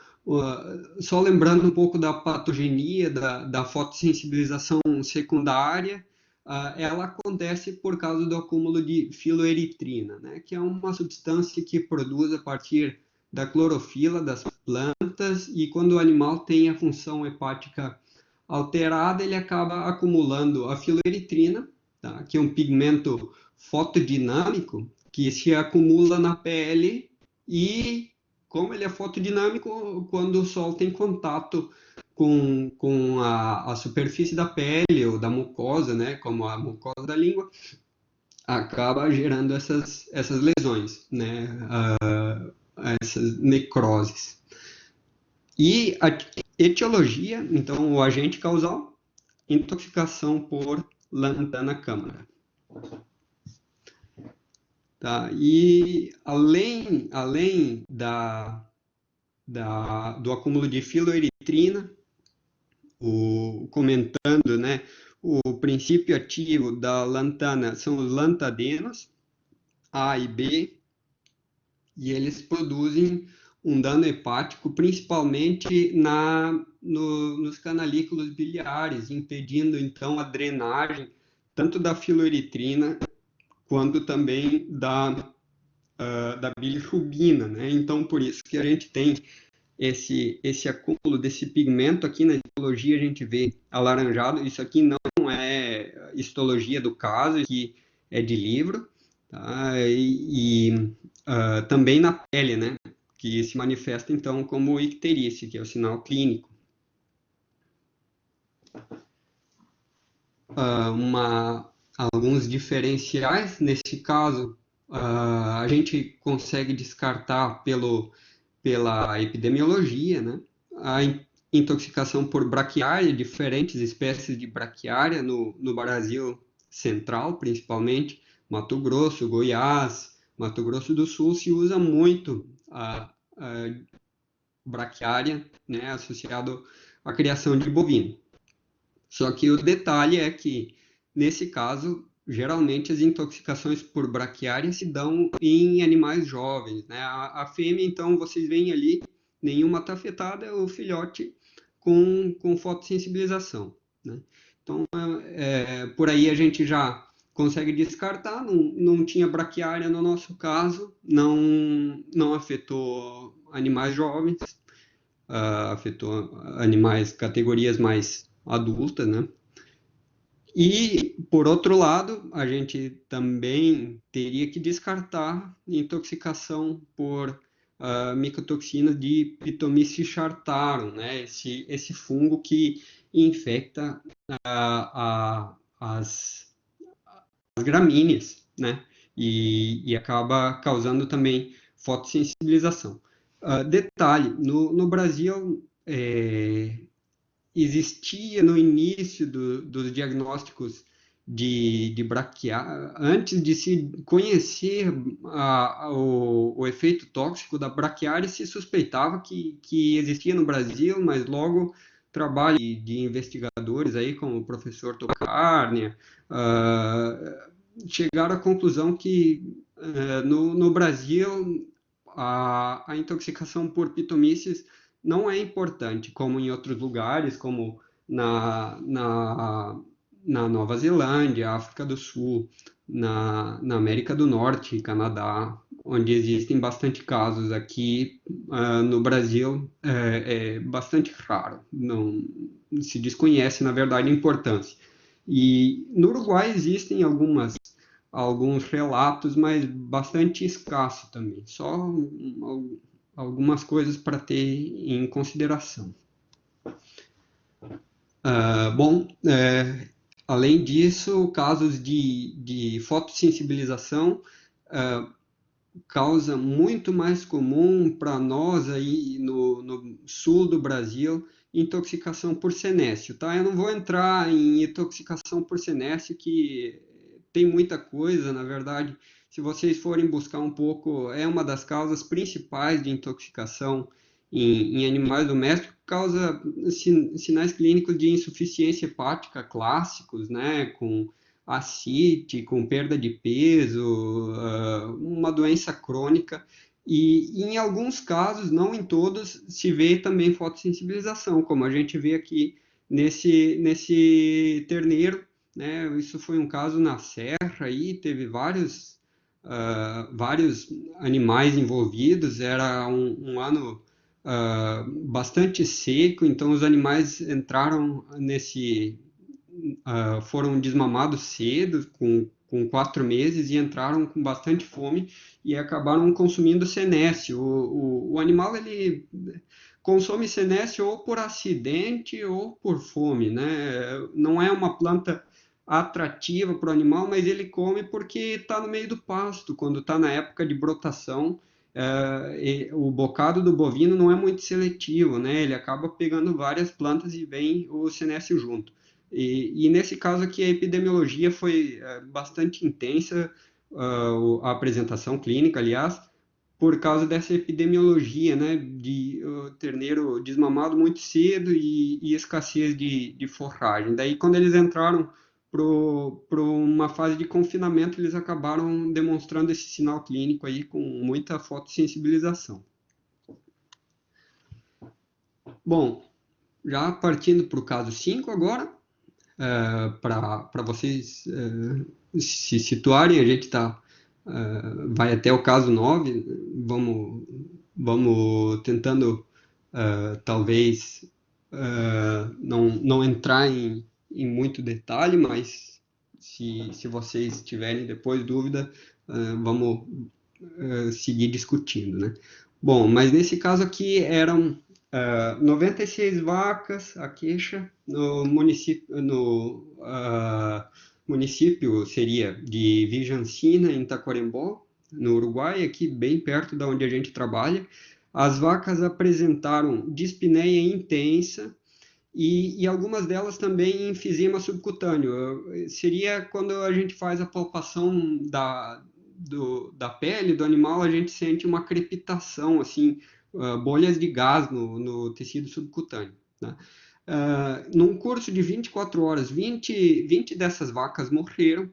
Só lembrando um pouco da patogenia da fotossensibilização secundária, ela acontece por causa do acúmulo de filoeritrina, né, que é uma substância que produz a partir da clorofila das plantas e quando o animal tem a função hepática alterada, ele acaba acumulando a filoeritrina, tá, que é um pigmento fotodinâmico que se acumula na pele e, como ele é fotodinâmico, quando o sol tem contato com a superfície da pele ou da mucosa, né, como a mucosa da língua, acaba gerando essas lesões, né, essas necroses. E a etiologia, então, o agente causal, intoxicação por lantana câmara. Tá? E além do acúmulo de filoeritrina, comentando, né, o princípio ativo da lantana são os lantadenos, A e B, e eles produzem um dano hepático, principalmente nos canalículos biliares, impedindo então a drenagem tanto da filoeritrina quanto também da bilirrubina, né? Então, por isso que a gente tem esse acúmulo desse pigmento aqui na histologia, a gente vê alaranjado. Isso aqui não é histologia do caso, aqui é de livro, tá? Também na pele, né? Que se manifesta então como icterícia, que é o sinal clínico. Alguns diferenciais, nesse caso, a gente consegue descartar pela epidemiologia, né? A intoxicação por braquiária, diferentes espécies de braquiária no Brasil central, principalmente, Mato Grosso, Goiás, Mato Grosso do Sul, se usa muito a braquiária, né, associado à criação de bovino. Só que o detalhe é que, nesse caso, geralmente as intoxicações por braquiária se dão em animais jovens, né? A fêmea, então, vocês veem ali, nenhuma está afetada, é o filhote com fotossensibilização, né? Então, por aí a gente já consegue descartar, não tinha braquiária no nosso caso, não afetou animais jovens, afetou animais categorias mais adultas, né? E, por outro lado, a gente também teria que descartar intoxicação por micotoxina de Pitomyces chartarum, né? Esse fungo que infecta as gramíneas, né? E acaba causando também fotossensibilização. Detalhe, no Brasil, existia no início dos diagnósticos de braquiária, antes de se conhecer o efeito tóxico da braquiária, se suspeitava que existia no Brasil, mas logo trabalho de investigadores aí, como o professor Tokarnia, chegaram à conclusão que no Brasil a intoxicação por pitomyces não é importante, como em outros lugares, como na Nova Zelândia, África do Sul, na América do Norte, Canadá, onde existem bastante casos. Aqui no Brasil é bastante raro, não se desconhece, na verdade, a importância. E no Uruguai existem alguns relatos, mas bastante escasso também, só algumas coisas para ter em consideração. Bom, além disso, casos de fotossensibilização causa muito mais comum para nós aí no sul do Brasil, intoxicação por senécio, tá? Eu não vou entrar em intoxicação por senécio, que tem muita coisa, na verdade, se vocês forem buscar um pouco, é uma das causas principais de intoxicação em animais domésticos, causa sinais clínicos de insuficiência hepática clássicos, né, com ascite, com perda de peso, uma doença crônica, e em alguns casos, não em todos, se vê também fotossensibilização, como a gente vê aqui nesse terneiro, né? Isso foi um caso na serra, aí teve vários animais envolvidos, era um ano bastante seco, então os animais entraram foram desmamados cedo, com 4 meses, e entraram com bastante fome e acabaram consumindo senécio. O animal, ele consome senécio ou por acidente ou por fome, né? Não é uma planta atrativa para o animal, mas ele come porque está no meio do pasto, quando está na época de brotação. O bocado do bovino não é muito seletivo, né? Ele acaba pegando várias plantas e vem o senécio junto. E nesse caso aqui, a epidemiologia foi bastante intensa, a apresentação clínica, aliás, por causa dessa epidemiologia, né, de terneiro desmamado muito cedo e escassez de forragem. Daí, quando eles entraram para uma fase de confinamento, eles acabaram demonstrando esse sinal clínico aí com muita fotossensibilização. Bom, já partindo para o caso 5 agora, para vocês se situarem, a gente vai até o caso 9, vamos tentando talvez não entrar em muito detalhe, mas se vocês tiverem depois dúvida, vamos seguir discutindo, né? Bom, mas nesse caso aqui eram 96 vacas, a queixa, no município seria de Vijancina, em Taquarembó, no Uruguai, aqui bem perto da onde a gente trabalha. As vacas apresentaram dispneia intensa e algumas delas também enfisema subcutâneo. Seria quando a gente faz a palpação da pele do animal, a gente sente uma crepitação, assim, bolhas de gás no tecido subcutâneo, né? Num curso de 24 horas, 20 dessas vacas morreram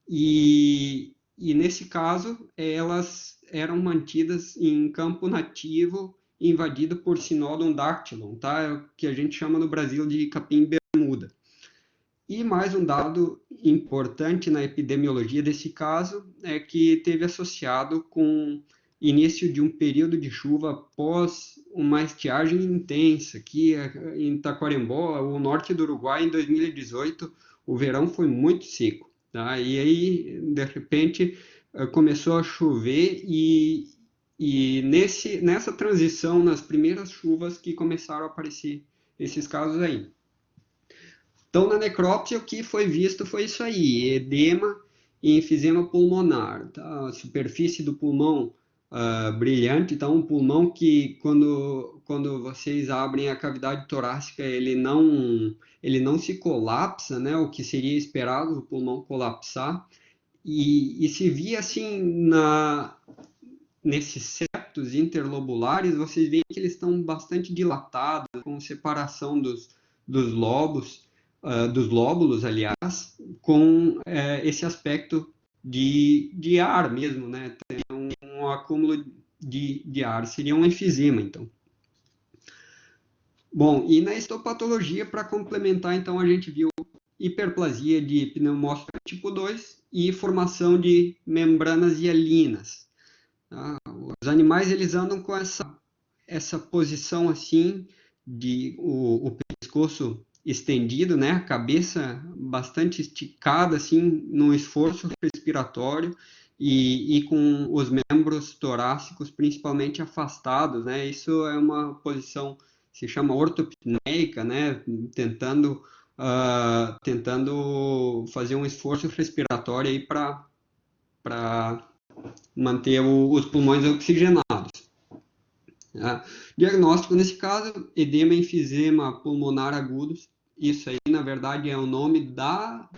e nesse caso, elas eram mantidas em campo nativo invadido por Cynodon dactylon, tá? É o que a gente chama no Brasil de capim bermuda. E mais um dado importante na epidemiologia desse caso é que teve associado com início de um período de chuva após uma estiagem intensa, que em Taquarembó, o norte do Uruguai, em 2018, o verão foi muito seco, tá? E aí, de repente, começou a chover e nessa transição, nas primeiras chuvas, que começaram a aparecer esses casos aí. Então, na necrópsia, o que foi visto foi isso aí, edema e enfisema pulmonar, tá? A superfície do pulmão brilhante, então um pulmão que quando vocês abrem a cavidade torácica, ele não se colapsa, né? O que seria esperado, o pulmão colapsar, e se via assim nesses septos interlobulares, vocês veem que eles estão bastante dilatados, com separação dos lobos, dos lóbulos, aliás, com esse aspecto de ar mesmo, né? Tem um acúmulo de ar, seria um enfisema, então. Bom, e na histopatologia, para complementar, então, a gente viu hiperplasia de pneumócito tipo 2 e formação de membranas hialinas. Tá? Os animais eles andam com essa posição assim, de o pescoço estendido, né? A cabeça bastante esticada, assim, num esforço respiratório e com os membros torácicos principalmente afastados, né? Isso é uma posição, se chama ortopneica, né? Tentando fazer um esforço respiratório aí para manter os pulmões oxigenados. Diagnóstico, nesse caso, edema e enfisema pulmonar agudos. Isso aí, na verdade, é o nome da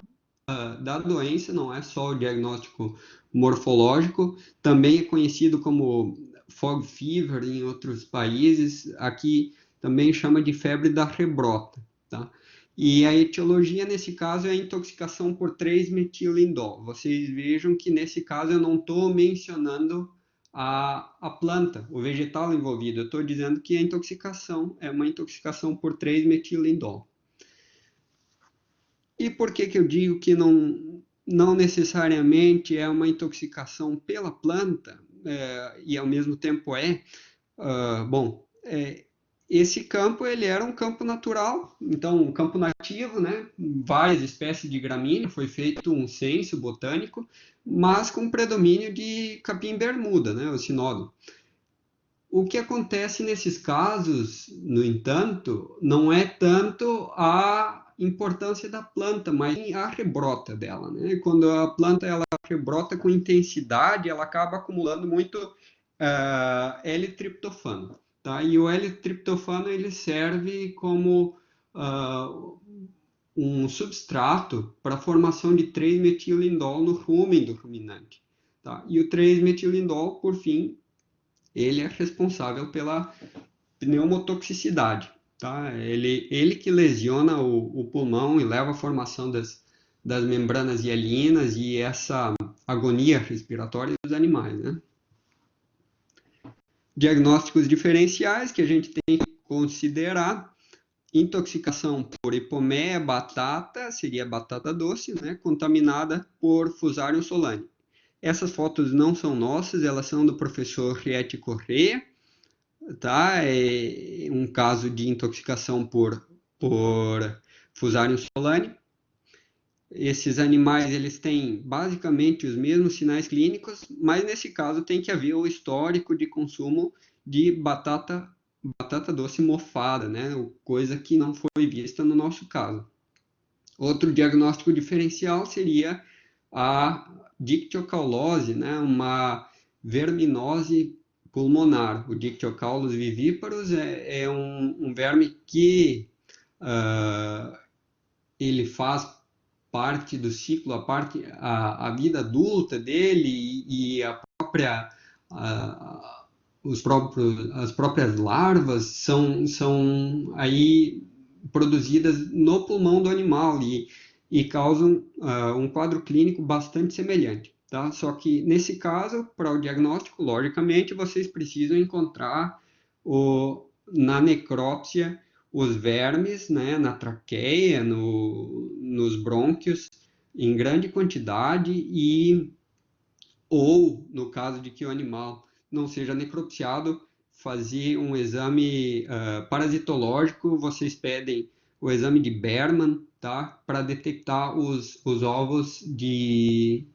doença, não é só o diagnóstico morfológico. Também é conhecido como fog fever em outros países. Aqui também chama de febre da rebrota. Tá? E a etiologia, nesse caso, é a intoxicação por 3-metilindol. Vocês vejam que, nesse caso, eu não estou mencionando a planta, o vegetal envolvido. Eu estou dizendo que a intoxicação é uma intoxicação por 3-metilindol. E por que eu digo que não necessariamente é uma intoxicação pela planta, e ao mesmo tempo esse campo ele era um campo natural, então um campo nativo, né? Várias espécies de gramínea, foi feito um censo botânico, mas com predomínio de capim-bermuda, né? O sinódon. O que acontece nesses casos, no entanto, não é tanto a importância da planta, mas a rebrota dela, né? Quando a planta ela rebrota com intensidade, ela acaba acumulando muito L-triptofano. Tá? E o L-triptofano ele serve como um substrato para a formação de 3-metilindol no rumen do ruminante. Tá? E o 3-metilindol, por fim, ele é responsável pela pneumotoxicidade. Tá? Ele que lesiona o pulmão e leva à formação das membranas hialinas e essa agonia respiratória dos animais. Né? Diagnósticos diferenciais que a gente tem que considerar: intoxicação por hipomeia batata, seria batata doce, né, contaminada por Fusarium solani. Essas fotos não são nossas, elas são do professor Rieti Correia, tá? É um caso de intoxicação por Fusarium solani. Esses animais eles têm basicamente os mesmos sinais clínicos, mas nesse caso tem que haver o histórico de consumo de batata doce mofada, né? Coisa que não foi vista no nosso caso. Outro diagnóstico diferencial seria a dictiocaulose, né? Uma verminose pulmonar. O Dictiocaulus vivíparus é um verme que ele faz parte do ciclo, a vida adulta dele e as próprias larvas são aí produzidas no pulmão do animal e causam um quadro clínico bastante semelhante. Tá? Só que nesse caso, para o diagnóstico, logicamente, vocês precisam encontrar na necrópsia os vermes, né, na traqueia, nos brônquios, em grande quantidade ou, no caso de que o animal não seja necropsiado, fazer um exame parasitológico. Vocês pedem o exame de Berman, tá, para detectar os ovos de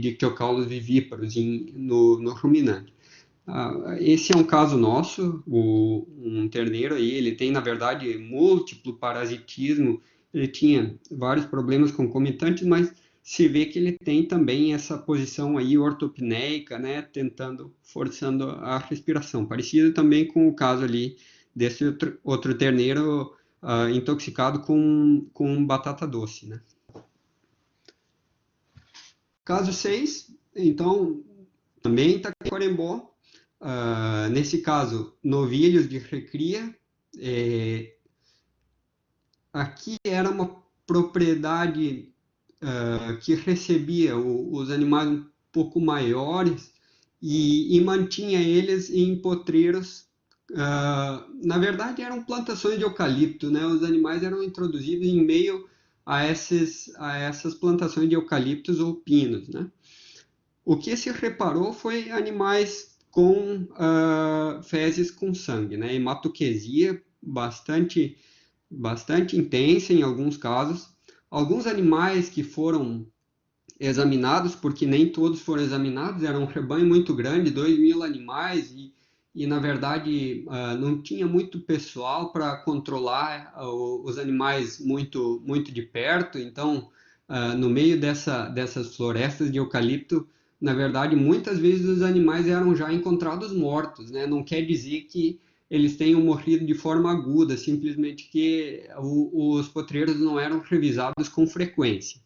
Dictiocaulus vivíparos no ruminante. Esse é um caso nosso, um terneiro aí, ele tem, na verdade, múltiplo parasitismo, ele tinha vários problemas concomitantes, mas se vê que ele tem também essa posição aí ortopneica, né, forçando a respiração, parecido também com o caso ali desse outro terneiro intoxicado com batata doce, né. Caso 6, então, também Taquarembó. Nesse caso, novilhos de recria. Aqui era uma propriedade que recebia os animais um pouco maiores e mantinha eles em potreiros na verdade, eram plantações de eucalipto, né? Os animais eram introduzidos em meio a essas plantações de eucaliptos ou pinos, né? O que se reparou foi animais com fezes com sangue, né? Hematoquesia bastante intensa em alguns casos. Alguns animais que foram examinados, porque nem todos foram examinados, era um rebanho muito grande, 2.000 animais, e na verdade não tinha muito pessoal para controlar os animais muito de perto, então no meio dessas florestas de eucalipto, na verdade muitas vezes os animais eram já encontrados mortos, né? Não quer dizer que eles tenham morrido de forma aguda, simplesmente que os potreiros não eram revisados com frequência.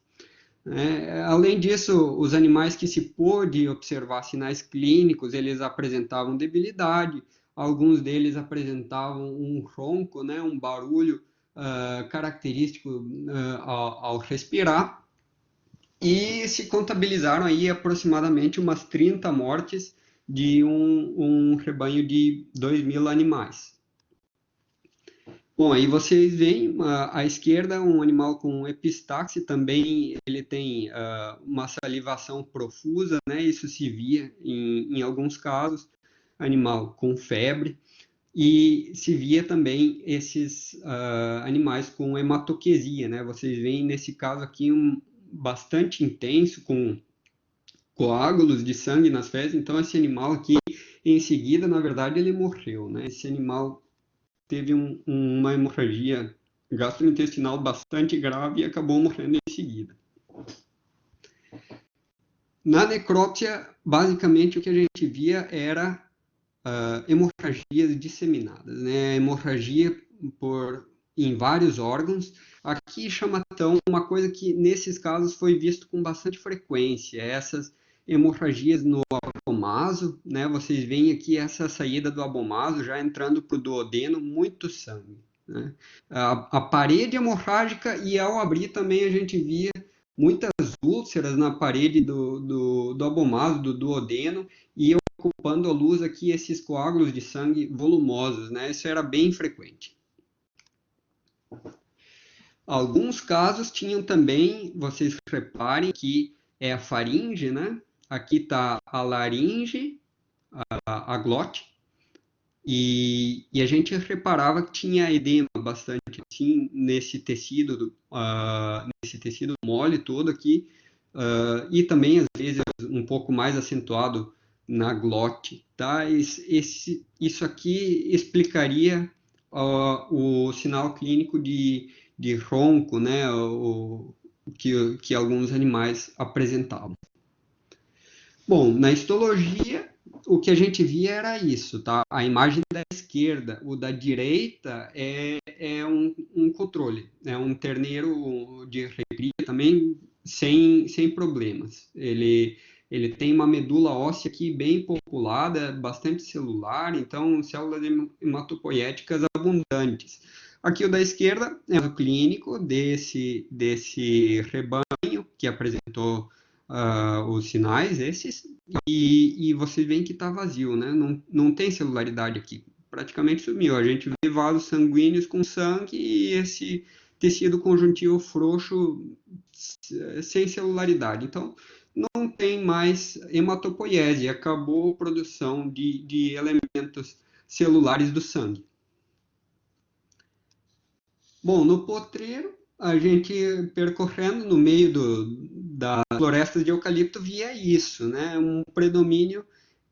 Além disso, os animais que se pôde observar sinais clínicos, eles apresentavam debilidade, alguns deles apresentavam um ronco, né, um barulho característico ao respirar, e se contabilizaram aí aproximadamente umas 30 mortes de um rebanho de 2.000 animais. Bom, aí vocês veem à esquerda um animal com epistaxe, também ele tem uma salivação profusa, né? Isso se via em alguns casos, animal com febre, e se via também esses animais com hematoquesia, né? Vocês veem nesse caso aqui bastante intenso, com coágulos de sangue nas fezes, então esse animal aqui, em seguida, na verdade, ele morreu, né? Esse animal teve uma hemorragia gastrointestinal bastante grave e acabou morrendo em seguida. Na necrópsia, basicamente o que a gente via era hemorragias disseminadas, né? Hemorragia em vários órgãos. Aqui chama então uma coisa que nesses casos foi visto com bastante frequência, essas hemorragias no abomaso, né? Vocês veem aqui essa saída do abomaso já entrando para o duodeno, muito sangue, né? A parede hemorrágica, e ao abrir também a gente via muitas úlceras na parede do abomaso, do duodeno, e ocupando a luz aqui esses coágulos de sangue volumosos, né? Isso era bem frequente. Alguns casos tinham também, vocês reparem que é a faringe, né? Aqui está a laringe, a glote, e a gente reparava que tinha edema bastante assim nesse tecido mole todo aqui, e também às vezes um pouco mais acentuado na glote, tá? Isso aqui explicaria o sinal clínico de ronco, né? Que alguns animais apresentavam. Bom, na histologia, o que a gente via era isso, tá? A imagem da esquerda, o da direita é um controle, é um terneiro de recria também sem problemas. Ele tem uma medula óssea aqui bem populada, bastante celular, então células hematopoéticas abundantes. Aqui o da esquerda é o clínico desse rebanho que apresentou os sinais esses, e vocês veem que está vazio, né? Não tem celularidade aqui, praticamente sumiu. A gente vê vasos sanguíneos com sangue e esse tecido conjuntivo frouxo sem celularidade. Então, não tem mais hematopoiese, acabou a produção de elementos celulares do sangue. Bom, no potreiro, a gente percorrendo no meio das florestas de eucalipto via isso, né? Um predomínio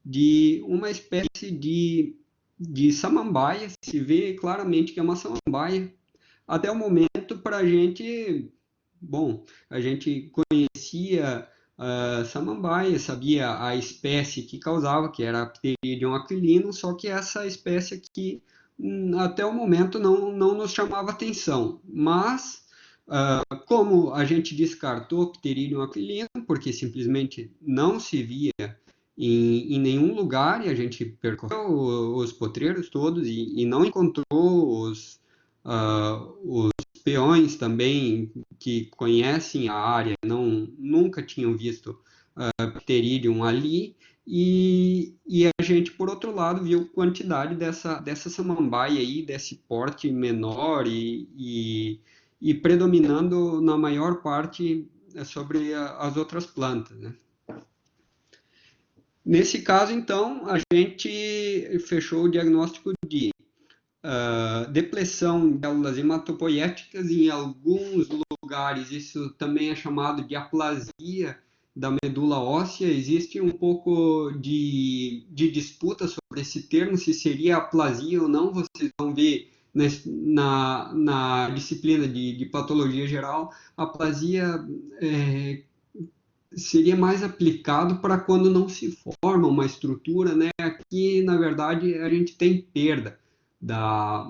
de uma espécie de samambaia, se vê claramente que é uma samambaia. Até o momento, para a gente, bom, a gente conhecia a samambaia, sabia a espécie que causava, que era a Pteridium aquilinum, só que essa espécie aqui, até o momento, não nos chamava atenção. Mas, como a gente descartou Pteridium aquilinum, porque simplesmente não se via em nenhum lugar, e a gente percorreu os potreiros todos e não encontrou os peões também que conhecem a área, nunca tinham visto Pteridium ali, e a gente, por outro lado, viu quantidade dessa samambaia aí, desse porte menor e predominando na maior parte sobre as outras plantas, né? Nesse caso, então, a gente fechou o diagnóstico de depressão de células hematopoéticas em alguns lugares. Isso também é chamado de aplasia da medula óssea. Existe um pouco de disputa sobre esse termo, se seria aplasia ou não. Vocês vão ver na disciplina de patologia geral, aplasia seria mais aplicado para quando não se forma uma estrutura, né? Aqui, na verdade, a gente tem perda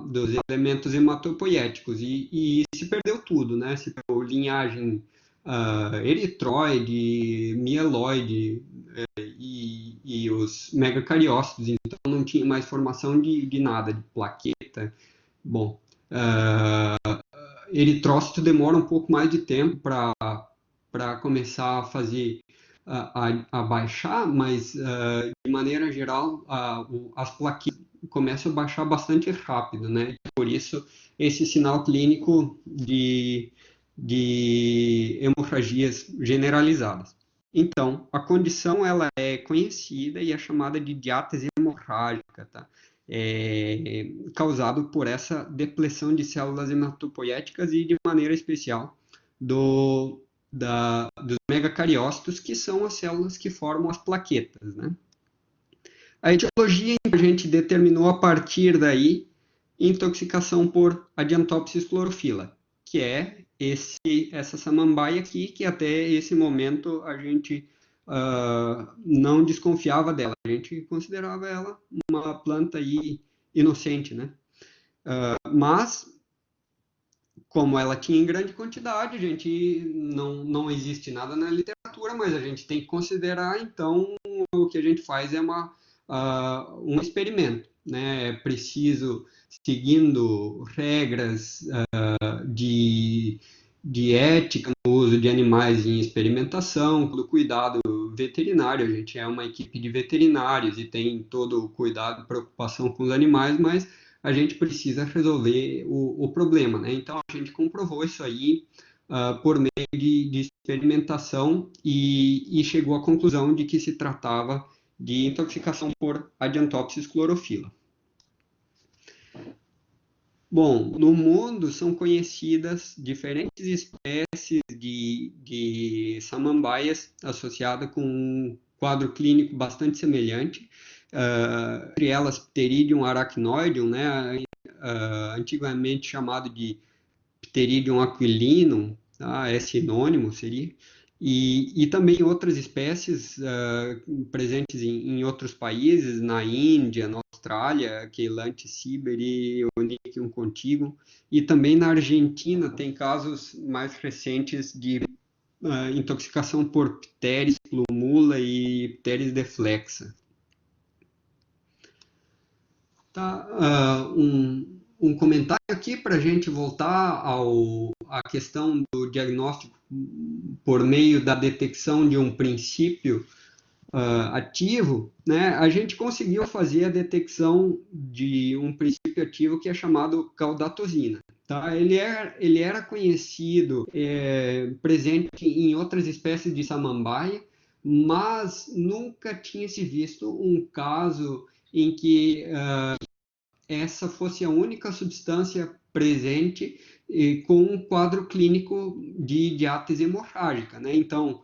dos elementos hematopoéticos e se perdeu tudo, né? Se perdeu linhagem eritroide, mieloide e os megacariócitos, então não tinha mais formação de nada, de plaqueta. Bom, eritrócito demora um pouco mais de tempo para começar a fazer a baixar, mas de maneira geral as plaquetas começam a baixar bastante rápido, né? Por isso esse sinal clínico de hemorragias generalizadas. Então, a condição ela é conhecida e é chamada de diátese hemorrágica, tá? Causado por essa depressão de células hematopoéticas e, de maneira especial, dos megacariócitos, que são as células que formam as plaquetas, né? A etiologia a gente determinou a partir daí intoxicação por Adiantopsis chlorophila, que é essa samambaia aqui, que até esse momento a gente não desconfiava dela, a gente considerava ela uma planta aí inocente, né? Mas como ela tinha em grande quantidade, a gente não existe nada na literatura, mas a gente tem que considerar, então, o que a gente faz é um experimento, né? É preciso, seguindo regras de ética no uso de animais em experimentação, do cuidado veterinário, a gente é uma equipe de veterinários e tem todo o cuidado e preocupação com os animais, mas a gente precisa resolver o problema, né? Então, a gente comprovou isso aí por meio de experimentação e chegou à conclusão de que se tratava de intoxicação por Adiantopsis chlorophila. Bom, no mundo são conhecidas diferentes espécies de samambaias associadas com um quadro clínico bastante semelhante, entre elas Pteridium arachnoideum, né, antigamente chamado de Pteridium aquilinum, tá, é sinônimo, seria, e também outras espécies presentes em outros países, na Índia, na Austrália, Queilante siberi, Onychium contigum, e também na Argentina tem casos mais recentes de intoxicação por Pteris plumula e Pteris deflexa. Tá, um comentário aqui para a gente voltar à questão do diagnóstico por meio da detecção de um princípio ativo, né? A gente conseguiu fazer a detecção de um princípio ativo que é chamado caudatosina. Tá? Ele era conhecido, presente em outras espécies de samambaia, mas nunca tinha se visto um caso em que essa fosse a única substância presente com um quadro clínico de diátese hemorrágica, né? Então,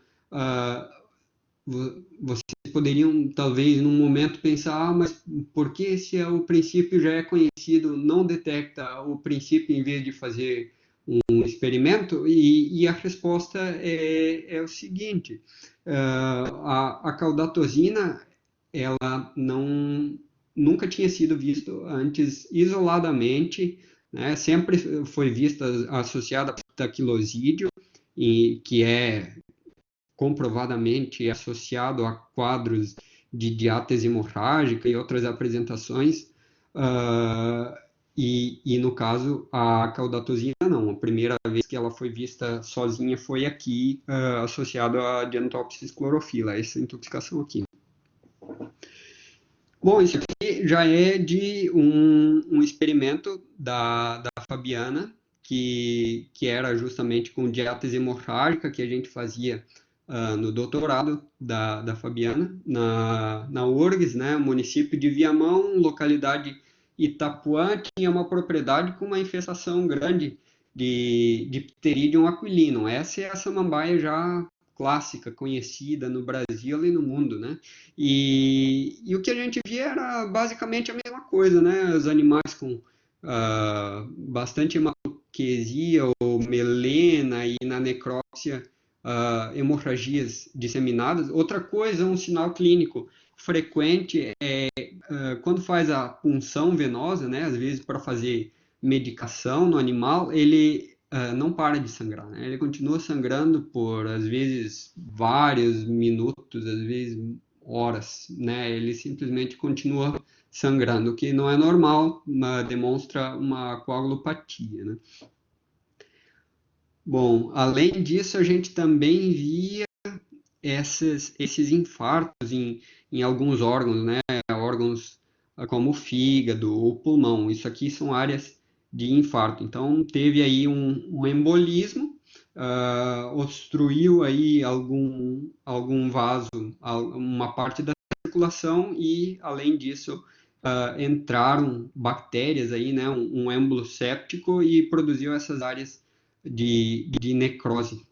vocês poderiam, talvez, num momento pensar, mas por que se o princípio já é conhecido, não detecta o princípio em vez de fazer um experimento? E a resposta é o seguinte, a caudatosina, ela nunca tinha sido visto antes isoladamente, né? Sempre foi vista associada a taquilosídeo, que é comprovadamente associado a quadros de diátese hemorrágica e outras apresentações, e no caso a caudatosina não, a primeira vez que ela foi vista sozinha foi aqui, associado a Adiantopsis chlorophila, essa intoxicação aqui. Bom, isso aqui já é de um experimento da Fabiana, que era justamente com diálise hemorrágica que a gente fazia no doutorado da Fabiana, na URGS, né, município de Viamão, localidade Itapuã, tinha uma propriedade com uma infestação grande de Pteridium aquilino. Essa é a samambaia já clássica, conhecida no Brasil e no mundo, né? E o que a gente via era basicamente a mesma coisa, né? Os animais com bastante hematoquesia ou melena e na necrópsia hemorragias disseminadas. Outra coisa, um sinal clínico frequente é quando faz a punção venosa, né? Às vezes para fazer medicação no animal, ele não para de sangrar, né? Ele continua sangrando por, às vezes, vários minutos, às vezes horas, né? Ele simplesmente continua sangrando, o que não é normal, mas demonstra uma coagulopatia, né? Bom, além disso, a gente também via esses infartos em alguns órgãos, né? Órgãos como o fígado, o pulmão. Isso aqui são áreas de infarto. Então, teve aí um embolismo, obstruiu aí algum vaso, uma parte da circulação e, além disso, entraram bactérias aí, né? Um êmbolo séptico e produziu essas áreas de necrose.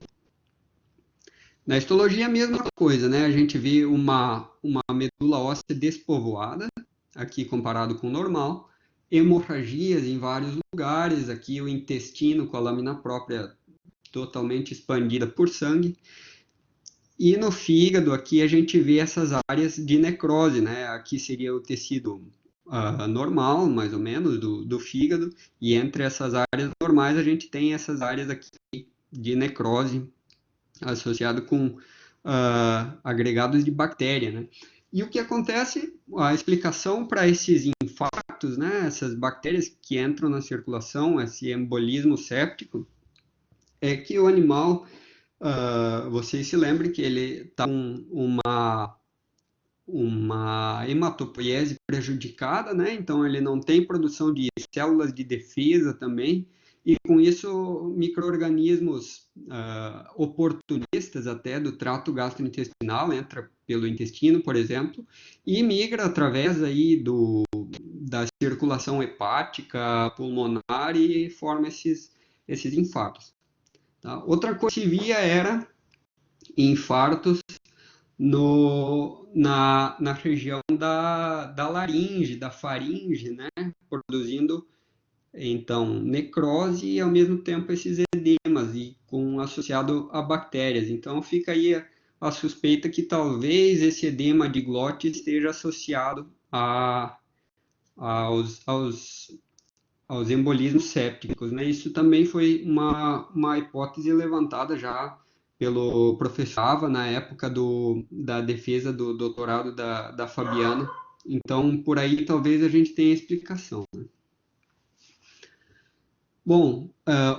Na histologia, a mesma coisa, né? A gente vê uma medula óssea despovoada, aqui comparado com o normal, hemorragias em vários lugares, aqui o intestino com a lâmina própria totalmente expandida por sangue, e no fígado aqui a gente vê essas áreas de necrose, né? Aqui seria o tecido normal, mais ou menos, do fígado, e entre essas áreas normais a gente tem essas áreas aqui de necrose, associado com agregados de bactéria, né? E o que acontece, a explicação para esses infartos, né, essas bactérias que entram na circulação, esse embolismo séptico, é que o animal, vocês se lembrem que ele está com uma hematopoiese prejudicada, né? Então ele não tem produção de células de defesa também, e com isso micro-organismos oportunistas até do trato gastrointestinal, entra pelo intestino, por exemplo, e migra através aí da circulação hepática, pulmonar e forma esses infartos. Tá? Outra coisa que se via era infartos na região da laringe, da faringe, né? Produzindo, então, necrose e, ao mesmo tempo, esses edemas, e associado a bactérias. Então, fica aí a suspeita que talvez esse edema de glote esteja associado aos embolismos sépticos, né? Isso também foi uma hipótese levantada já pelo professor Ava na época da defesa do doutorado da Fabiana. Então, por aí talvez a gente tenha explicação, né? Bom,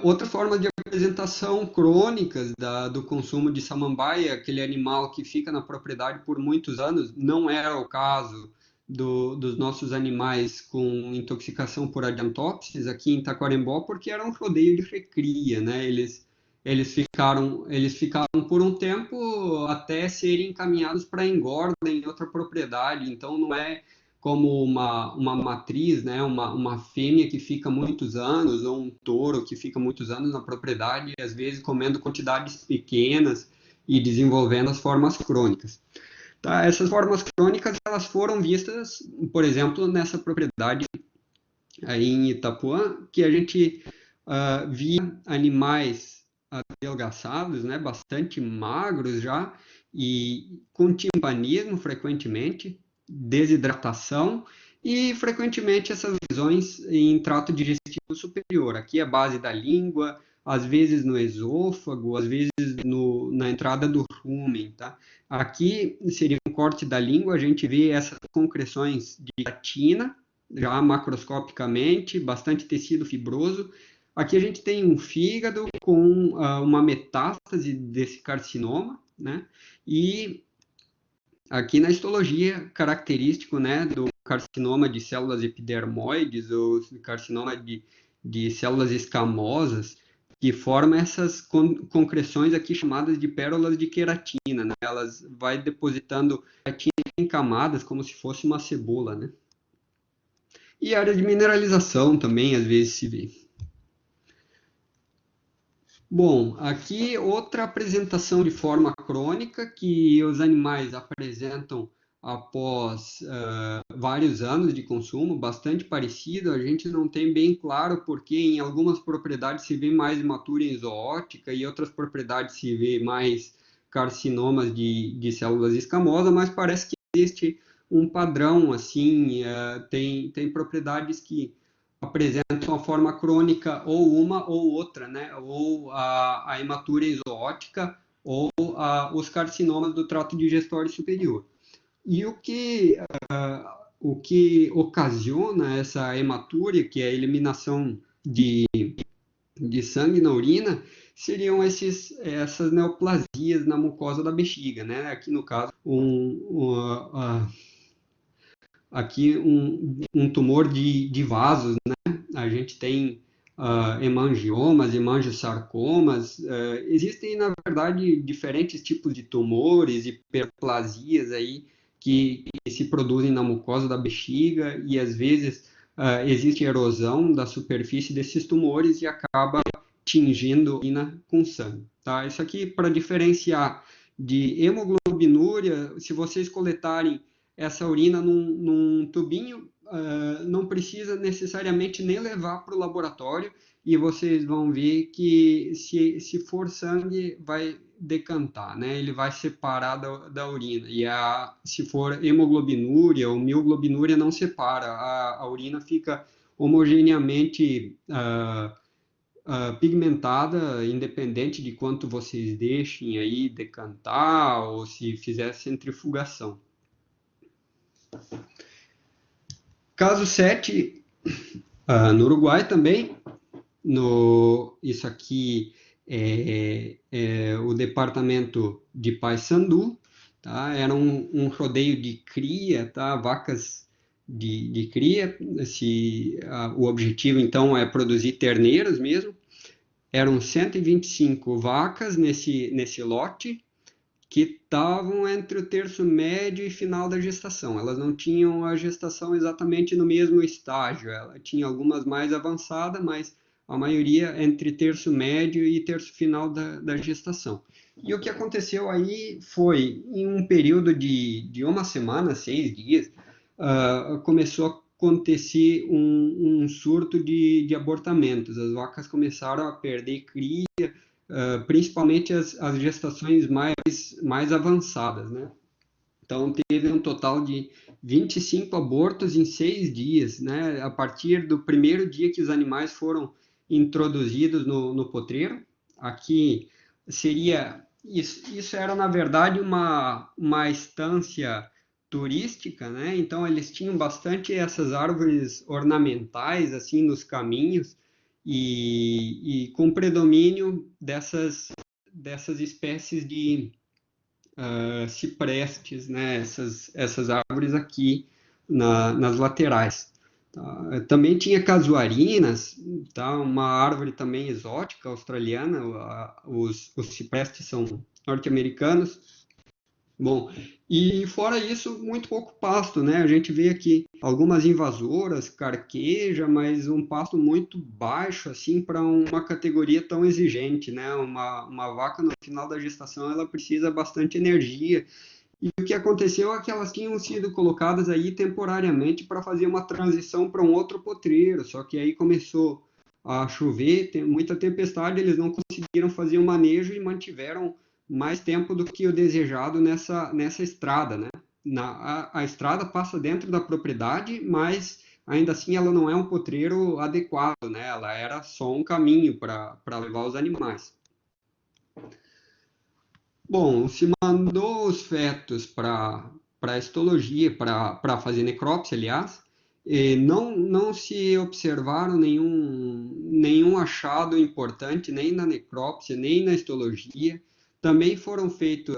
outra forma de apresentação crônicas do consumo de samambaia, aquele animal que fica na propriedade por muitos anos, não era o caso dos nossos animais com intoxicação por adiantópsis aqui em Taquarembó, porque era um rodeio de recria, né? Eles ficaram por um tempo até serem encaminhados para engorda em outra propriedade, então não é como uma matriz, né, uma fêmea que fica muitos anos, ou um touro que fica muitos anos na propriedade, às vezes comendo quantidades pequenas e desenvolvendo as formas crônicas. Tá? Essas formas crônicas elas foram vistas, por exemplo, nessa propriedade aí em Itapuã, que a gente via animais adelgaçados, né, bastante magros já, e com timpanismo frequentemente, desidratação e frequentemente essas lesões em trato digestivo superior. Aqui a base da língua, às vezes no esôfago, às vezes na entrada do rumen, tá? Aqui seria um corte da língua, a gente vê essas concreções de actina, já macroscopicamente, bastante tecido fibroso. Aqui a gente tem um fígado com uma metástase desse carcinoma, né? E aqui na histologia, característico, né, carcinoma de células epidermoides ou carcinoma de células escamosas, que forma essas concreções aqui chamadas de pérolas de queratina, né? Elas vai depositando queratina em camadas, como se fosse uma cebola, né? E área de mineralização também, às vezes, se vê. Bom, aqui outra apresentação de forma crônica que os animais apresentam após vários anos de consumo, bastante parecido. A gente não tem bem claro porque em algumas propriedades se vê mais hematura zoótica e outras propriedades se vê mais carcinomas de células escamosas, mas parece que existe um padrão, assim, tem propriedades que apresentam a forma crônica ou uma ou outra, né? Ou a hematura zoótica ou os carcinomas do trato digestório superior. E o que ocasiona essa hematuria, que é a eliminação de sangue na urina, seriam essas neoplasias na mucosa da bexiga, né? Aqui no caso, aqui um tumor de vasos, né? A gente tem hemangiomas, hemangiosarcomas. Existem, na verdade, diferentes tipos de tumores, hiperplasias aí que se produzem na mucosa da bexiga e, às vezes, existe erosão da superfície desses tumores e acaba tingindo a urina com sangue. Tá? Isso aqui para diferenciar de hemoglobinúria, se vocês coletarem essa urina num tubinho, não precisa necessariamente nem levar para o laboratório e vocês vão ver que se for sangue vai decantar, né? Ele vai separar da urina. E se for hemoglobinúria ou mioglobinúria não separa, a urina fica homogeneamente pigmentada, independente de quanto vocês deixem aí decantar ou se fizer centrifugação. Caso 7, no Uruguai também, isso aqui é o departamento de Paysandú, tá? Era um rodeio de cria, tá? Vacas de cria, o objetivo então é produzir terneiros mesmo. Eram 125 vacas nesse lote, que estavam entre o terço médio e final da gestação. Elas não tinham a gestação exatamente no mesmo estágio. Ela tinha algumas mais avançadas, mas a maioria entre terço médio e terço final da gestação. E o que aconteceu aí foi, em um período de uma semana, 6 dias, começou a acontecer um surto de abortamentos. As vacas começaram a perder cria, principalmente as gestações mais avançadas, né? Então, teve um total de 25 abortos em 6 dias, né? A partir do primeiro dia que os animais foram introduzidos no potreiro. Aqui seria... Isso era, na verdade, uma estância turística, né? Então, eles tinham bastante essas árvores ornamentais, assim, nos caminhos, e com predomínio dessas espécies de ciprestes, né? Essas árvores aqui nas laterais. Tá? Também tinha casuarinas, tá? Uma árvore também exótica australiana, os ciprestes são norte-americanos. Bom, e fora isso, muito pouco pasto, né? A gente vê aqui algumas invasoras, carqueja, mas um pasto muito baixo, assim, para uma categoria tão exigente, né? Uma vaca no final da gestação, ela precisa bastante energia. E o que aconteceu é que elas tinham sido colocadas aí temporariamente para fazer uma transição para um outro potreiro, só que aí começou a chover, tem muita tempestade, eles não conseguiram fazer o manejo e mantiveram mais tempo do que o desejado nessa estrada, né? A estrada passa dentro da propriedade, mas ainda assim ela não é um potreiro adequado, né? Ela era só um caminho para levar os animais. Bom, se mandou os fetos para histologia, para fazer necrópsia, aliás, e não se observaram nenhum achado importante, nem na necrópsia, nem na histologia. Também foram feitos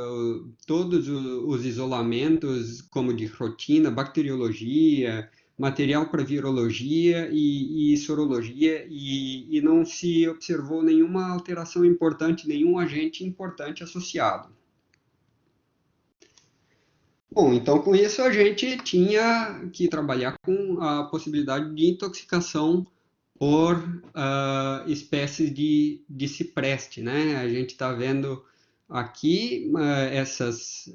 todos os isolamentos, como de rotina, bacteriologia, material para virologia e sorologia, e não se observou nenhuma alteração importante, nenhum agente importante associado. Bom, então com isso a gente tinha que trabalhar com a possibilidade de intoxicação por espécies de cipreste, né? A gente está vendo aqui essas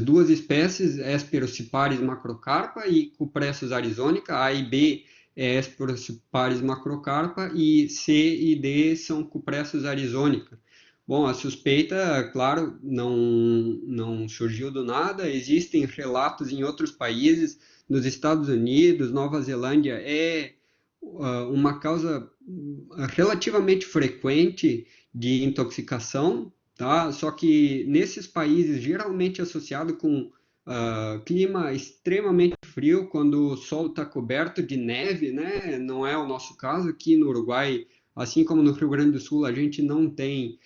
duas espécies, Hesperociparis macrocarpa e Cupressus arizonica. A e B é Hesperociparis macrocarpa e C e D são Cupressus arizonica. Bom, a suspeita, claro, não surgiu do nada. Existem relatos em outros países, nos Estados Unidos, Nova Zelândia uma causa relativamente frequente de intoxicação, tá? Só que nesses países, geralmente associado com clima extremamente frio, quando o solo está coberto de neve, né? Não é o nosso caso aqui no Uruguai, assim como no Rio Grande do Sul, a gente não tem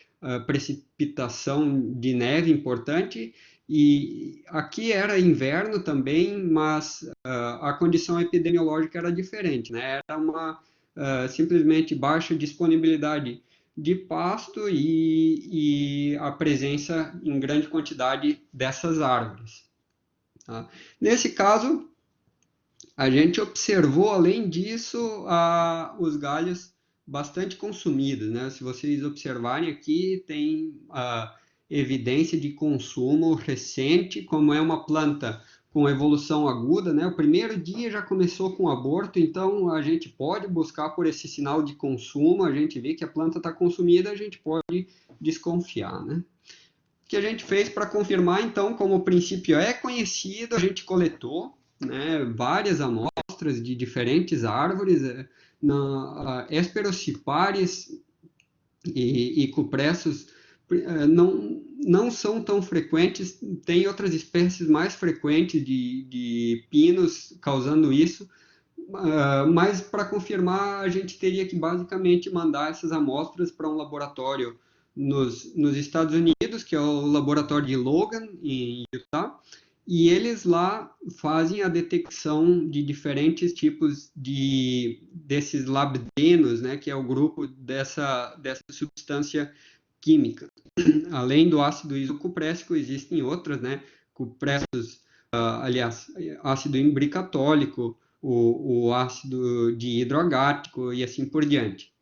precipitação de neve importante, e aqui era inverno também, mas a condição epidemiológica era diferente, né? Era uma simplesmente baixa disponibilidade de pasto e a presença em grande quantidade dessas árvores. Tá? Nesse caso, a gente observou, além disso, os galhos bastante consumidos, né? Se vocês observarem aqui, tem evidência de consumo recente, como é uma planta com evolução aguda, né? O primeiro dia já começou com aborto, então a gente pode buscar por esse sinal de consumo, a gente vê que a planta está consumida, a gente pode desconfiar, né? O que a gente fez para confirmar, então, como o princípio é conhecido, a gente coletou, né, várias amostras de diferentes árvores, Hesperociparis e Cupressus não são tão frequentes, tem outras espécies mais frequentes de pinos causando isso, mas para confirmar a gente teria que basicamente mandar essas amostras para um laboratório nos Estados Unidos, que é o laboratório de Logan, em Utah, e eles lá fazem a detecção de diferentes tipos desses labdenos, né, que é o grupo dessa substância química. Além do ácido isocupréssico, existem outras, né, cupressos, aliás, ácido imbricatólico, o ácido dihidroagático e assim por diante.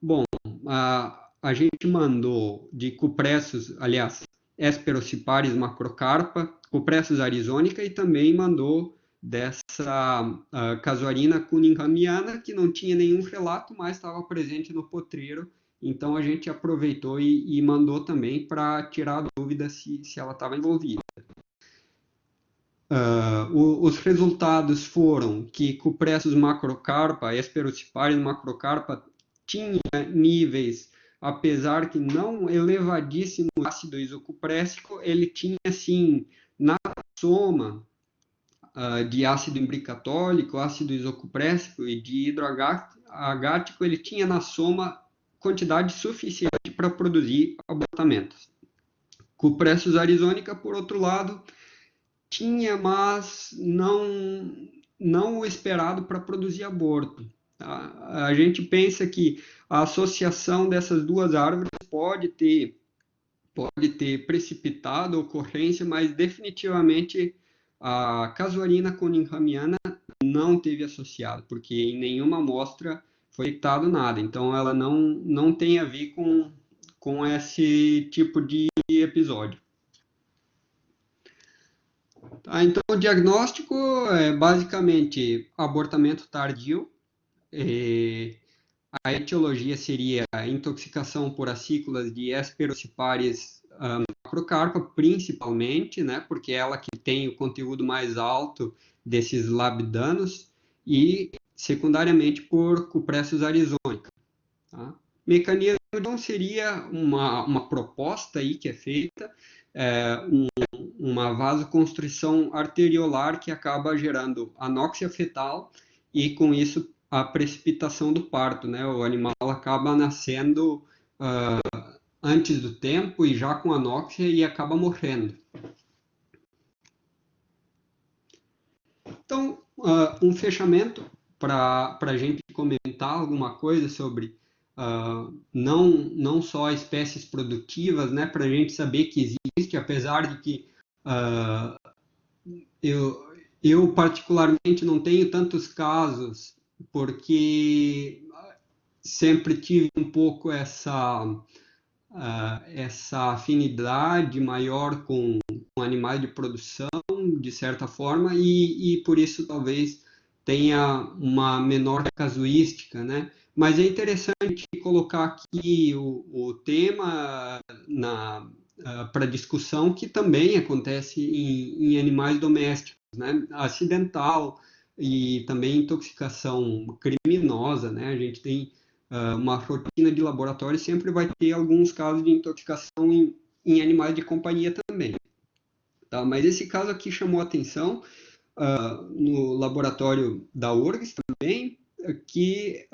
Bom, a gente mandou de cupressos, aliás, Hesperociparis macrocarpa, Cupressus arizonica, e também mandou dessa casuarina cunninghamiana, que não tinha nenhum relato, mas estava presente no potreiro, então a gente aproveitou e mandou também para tirar a dúvida se ela estava envolvida. Os resultados foram que Cupressus macrocarpa, Hesperociparis macrocarpa, tinha níveis, apesar que não elevadíssimo ácido isocupréssico, ele tinha, sim, na soma de ácido imbricatólico, ácido isocupréssico e de hidroagático, ele tinha na soma quantidade suficiente para produzir abortamentos. Cupressus arizonica, por outro lado, tinha, mas não o esperado para produzir aborto. Tá? A gente pensa que a associação dessas duas árvores pode ter precipitado a ocorrência, mas definitivamente a casuarina cunninghamiana não teve associado, porque em nenhuma amostra foi detectado nada. Então ela não tem a ver com esse tipo de episódio. Tá, então, o diagnóstico é basicamente abortamento tardio. A etiologia seria a intoxicação por acículas de Hesperociparis macrocarpa, principalmente, né, porque é ela que tem o conteúdo mais alto desses labdanos, e secundariamente por Cupressus arizonica. Tá? Mecanismo então seria uma proposta aí que é feita, uma vasoconstrição arteriolar que acaba gerando anóxia fetal e, com isso, a precipitação do parto, né? O animal acaba nascendo antes do tempo e já com anóxia e acaba morrendo. Então, um fechamento para a gente comentar alguma coisa sobre não só espécies produtivas, né, para a gente saber que existe, apesar de que eu particularmente não tenho tantos casos, porque sempre tive um pouco essa afinidade maior com animais de produção, de certa forma, e por isso talvez tenha uma menor casuística, né? Mas é interessante colocar aqui o tema para discussão, que também acontece em animais domésticos, né? Acidental e também intoxicação criminosa, né? A gente tem uma rotina de laboratório, sempre vai ter alguns casos de intoxicação em animais de companhia também. Tá? Mas esse caso aqui chamou a atenção no laboratório da URGS também, que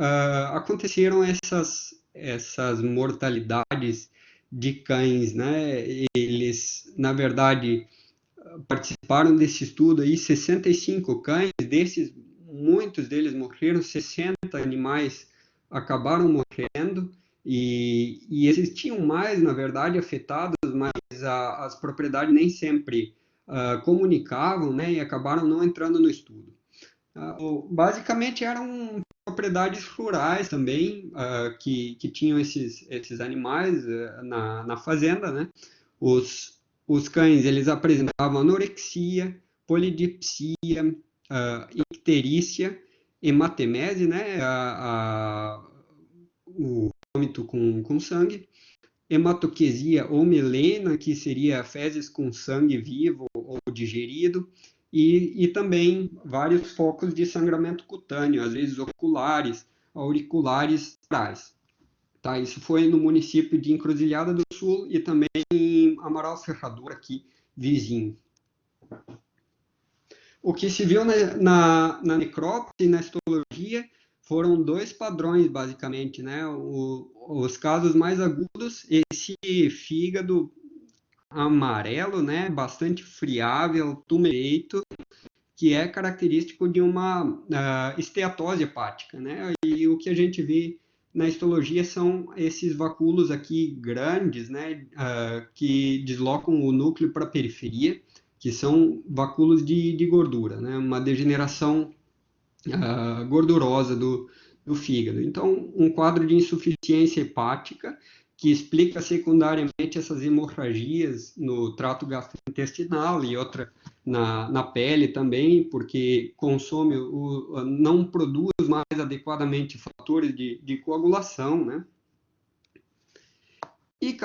aconteceram essas mortalidades de cães, né? Eles, na verdade, participaram desse estudo aí, 65 cães, muitos deles morreram, 60 animais acabaram morrendo, e existiam mais, na verdade, afetados, mas as propriedades nem sempre comunicavam, né, e acabaram não entrando no estudo. Basicamente eram propriedades rurais também, que tinham esses animais na fazenda, né? Os cães, eles apresentavam anorexia, polidipsia, icterícia, hematemese, né? O vômito com sangue, hematoquesia ou melena, que seria fezes com sangue vivo ou digerido, e também vários focos de sangramento cutâneo, às vezes oculares, auriculares, orais. Tá, isso foi no município de Encruzilhada do Sul e também em Amaral Serrador, aqui vizinho. O que se viu na necrópsia e na histologia foram dois padrões, basicamente, né? Os casos mais agudos, esse fígado amarelo, né? Bastante friável, tumereito, que é característico de uma esteatose hepática, né? E o que a gente vê na histologia são esses vacúolos aqui grandes, né? Que deslocam o núcleo para a periferia, que são vacúolos de gordura, né? Uma degeneração gordurosa do fígado. Então, um quadro de insuficiência hepática que explica secundariamente essas hemorragias no trato gastrointestinal e outra na pele também, porque consome, não produz mais adequadamente fatores de coagulação, né? E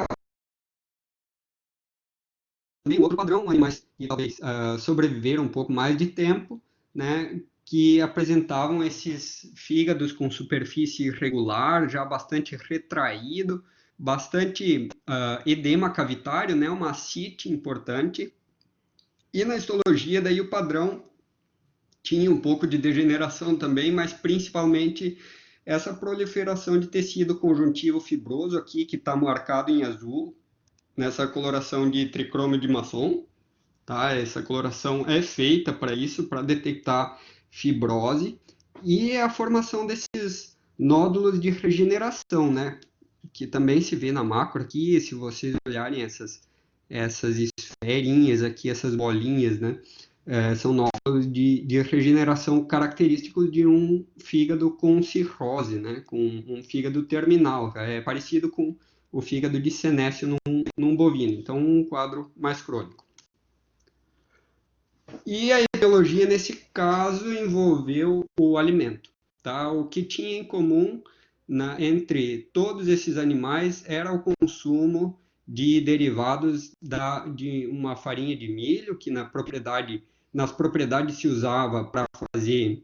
também outro padrão, animais que talvez sobreviveram um pouco mais de tempo, né? Que apresentavam esses fígados com superfície irregular, já bastante retraído, bastante edema cavitário, né? Uma ascite importante. E na histologia, daí o padrão tinha um pouco de degeneração também, mas principalmente essa proliferação de tecido conjuntivo fibroso aqui, que está marcado em azul, nessa coloração de tricrômio de Masson. Tá? Essa coloração é feita para isso, para detectar fibrose, e a formação desses nódulos de regeneração, né? Que também se vê na macro aqui, se vocês olharem essas esferinhas aqui, essas bolinhas, né? São nódulos de regeneração característicos de um fígado com cirrose, né? Com um fígado terminal, é parecido com o fígado de senécio num bovino, então um quadro mais crônico. E a etiologia, nesse caso, envolveu o alimento. Tá? O que tinha em comum entre todos esses animais era o consumo de derivados de uma farinha de milho, que nas propriedades se usava para fazer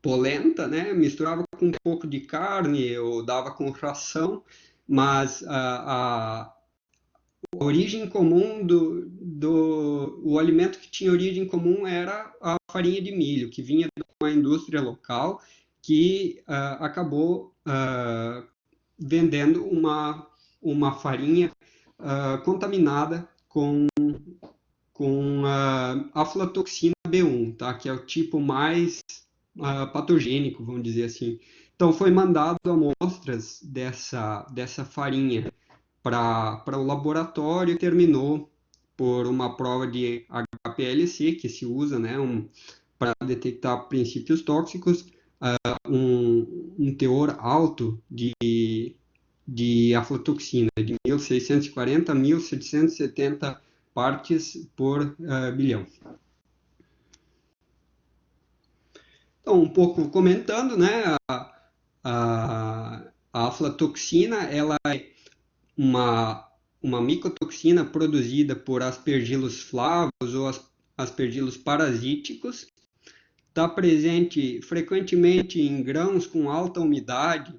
polenta, né? Misturava com um pouco de carne ou dava com ração, mas a origem comum o alimento que tinha origem comum era a farinha de milho, que vinha de uma indústria local que acabou vendendo uma uma farinha contaminada com aflatoxina B1, tá? Que é o tipo mais patogênico, vamos dizer assim. Então, foi mandado amostras dessa farinha para o laboratório e terminou por uma prova de HPLC, que se usa, né, para detectar princípios tóxicos, um teor alto de aflatoxina, de 1.640 a 1.770 partes por bilhão. Então, um pouco comentando, né, a aflatoxina, ela é uma micotoxina produzida por aspergilos flavos ou aspergilos parasíticos. Está presente frequentemente em grãos com alta umidade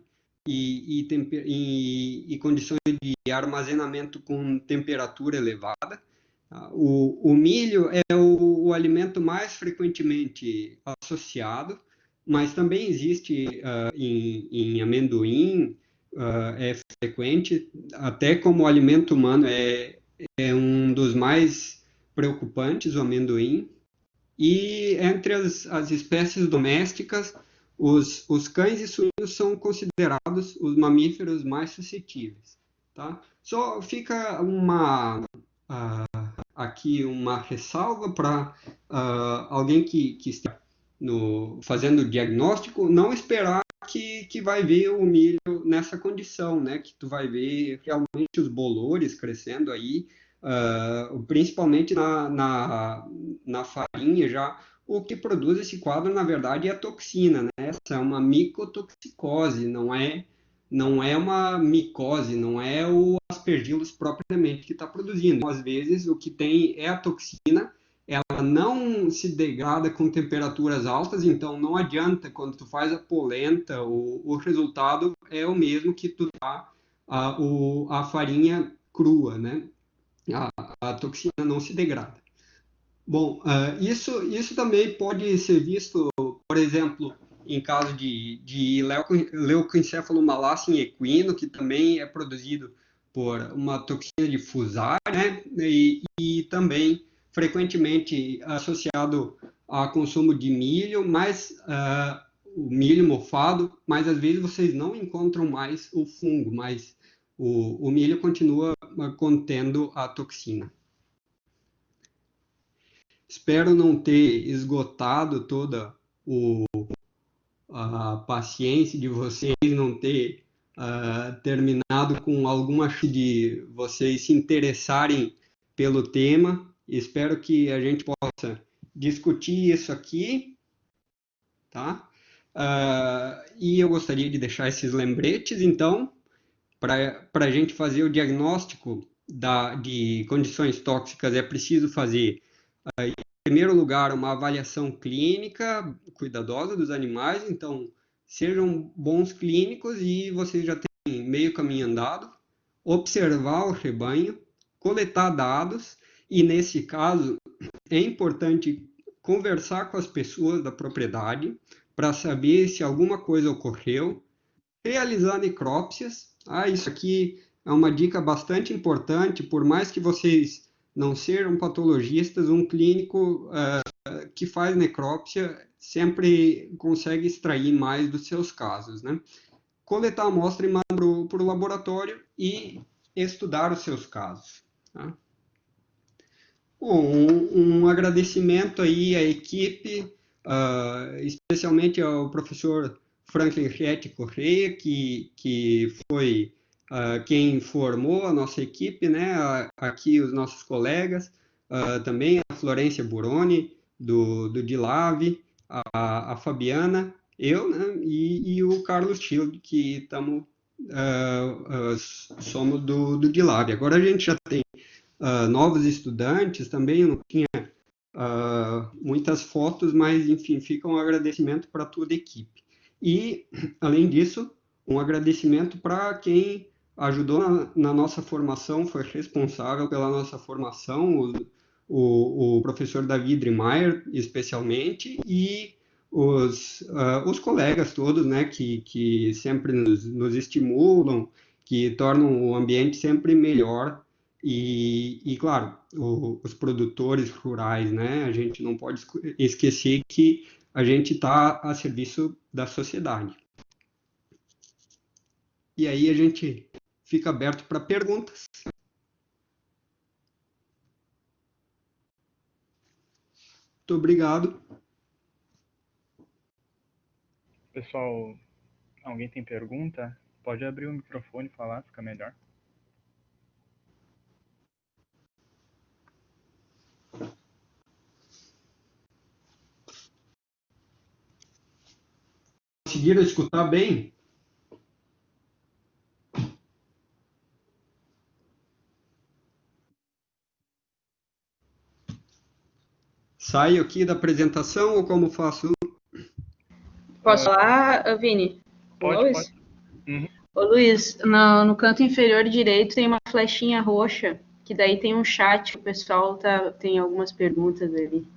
e condições de armazenamento com temperatura elevada. O milho é o alimento mais frequentemente associado, mas também existe em amendoim, é frequente, até como alimento humano é um dos mais preocupantes, o amendoim. E entre as espécies domésticas, os cães e suínos são considerados os mamíferos mais suscetíveis. Tá? Só fica aqui uma ressalva para alguém que está fazendo o diagnóstico, não esperar que vai ver o milho nessa condição, né? Que tu vai ver realmente os bolores crescendo aí, principalmente na farinha já. O que produz esse quadro, na verdade, é a toxina, né? Essa é uma micotoxicose, não é uma micose, não é o aspergillus propriamente que está produzindo. Então, às vezes, o que tem é a toxina, ela não se degrada com temperaturas altas, então não adianta quando tu faz a polenta, o resultado é o mesmo que tu dá a farinha crua, né? A toxina não se degrada. Bom, isso também pode ser visto, por exemplo, em caso de leucoencefalomalácia em equino, que também é produzido por uma toxina de Fusarium, né? E também frequentemente associado a consumo de milho, mas o milho mofado, mas às vezes vocês não encontram mais o fungo, mas o milho continua contendo a toxina. Espero não ter esgotado toda a paciência de vocês, não ter terminado com alguma chance de vocês se interessarem pelo tema. Espero que a gente possa discutir isso aqui, tá? E eu gostaria de deixar esses lembretes, então, para a gente fazer o diagnóstico de condições tóxicas, é preciso fazer, em primeiro lugar, uma avaliação clínica cuidadosa dos animais. Então, sejam bons clínicos e vocês já têm meio caminho andado. Observar o rebanho, coletar dados e, nesse caso, é importante conversar com as pessoas da propriedade para saber se alguma coisa ocorreu, realizar necrópsias. Isso aqui é uma dica bastante importante, por mais que vocês não sejam patologistas, um clínico que faz necrópsia sempre consegue extrair mais dos seus casos, né? Coletar a amostra e mandar para o laboratório e estudar os seus casos. Tá? Bom, um agradecimento aí à equipe, especialmente ao professor Franklin Rieti Correia, que foi quem formou a nossa equipe, né? Aqui os nossos colegas, também a Florência Buroni, do Dilave, a Fabiana, eu, né? E o Carlos Schild, que somos do Dilave. Agora a gente já tem novos estudantes também, eu não tinha muitas fotos, mas enfim, fica um agradecimento para toda a equipe. E, além disso, um agradecimento para quem ajudou na nossa formação, foi responsável pela nossa formação, o professor David Driemeyer, especialmente, e os colegas todos, né, que sempre nos estimulam, que tornam o ambiente sempre melhor e claro, os produtores rurais, né? A gente não pode esquecer que a gente está a serviço da sociedade. E aí a gente fica aberto para perguntas. Muito obrigado. Pessoal, alguém tem pergunta? Pode abrir o microfone e falar, fica melhor. Conseguiram escutar bem? Saio aqui da apresentação ou como faço? Posso falar, Vini? Pode, Luiz? pode. Uhum. Ô, Luiz, no canto inferior direito tem uma flechinha roxa, que daí tem um chat, o pessoal tem algumas perguntas ali.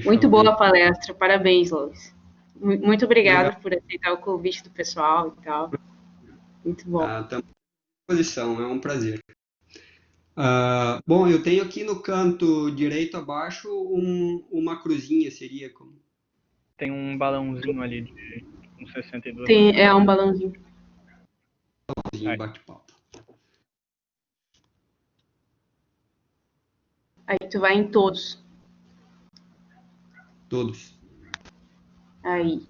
Muito boa a palestra, parabéns, Luiz. Muito obrigado por aceitar o convite do pessoal e tal. Muito bom. Estamos à disposição, é um prazer. Bom, eu tenho aqui no canto direito abaixo uma cruzinha, seria como? Tem um balãozinho ali de uns 62. É um balãozinho. Bate-papo. Aí tu vai em todos. Todos. Aí.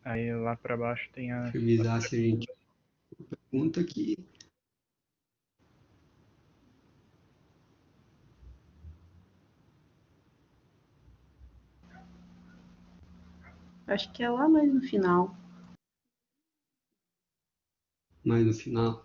Aí lá para baixo tem a... Deixa eu avisar se a gente pergunta aqui. Acho que é lá mais no final. Mais no final.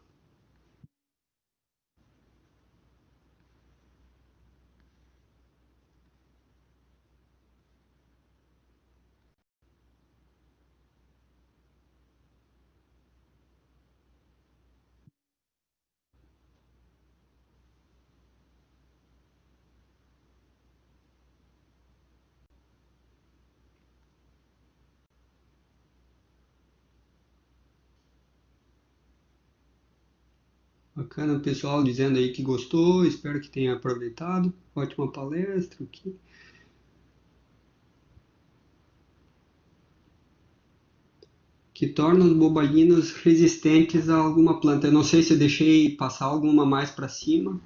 Bacana, o pessoal dizendo aí que gostou, espero que tenha aproveitado. Ótima palestra aqui. Que torna os bobalinos resistentes a alguma planta. Eu não sei se eu deixei passar alguma mais para cima.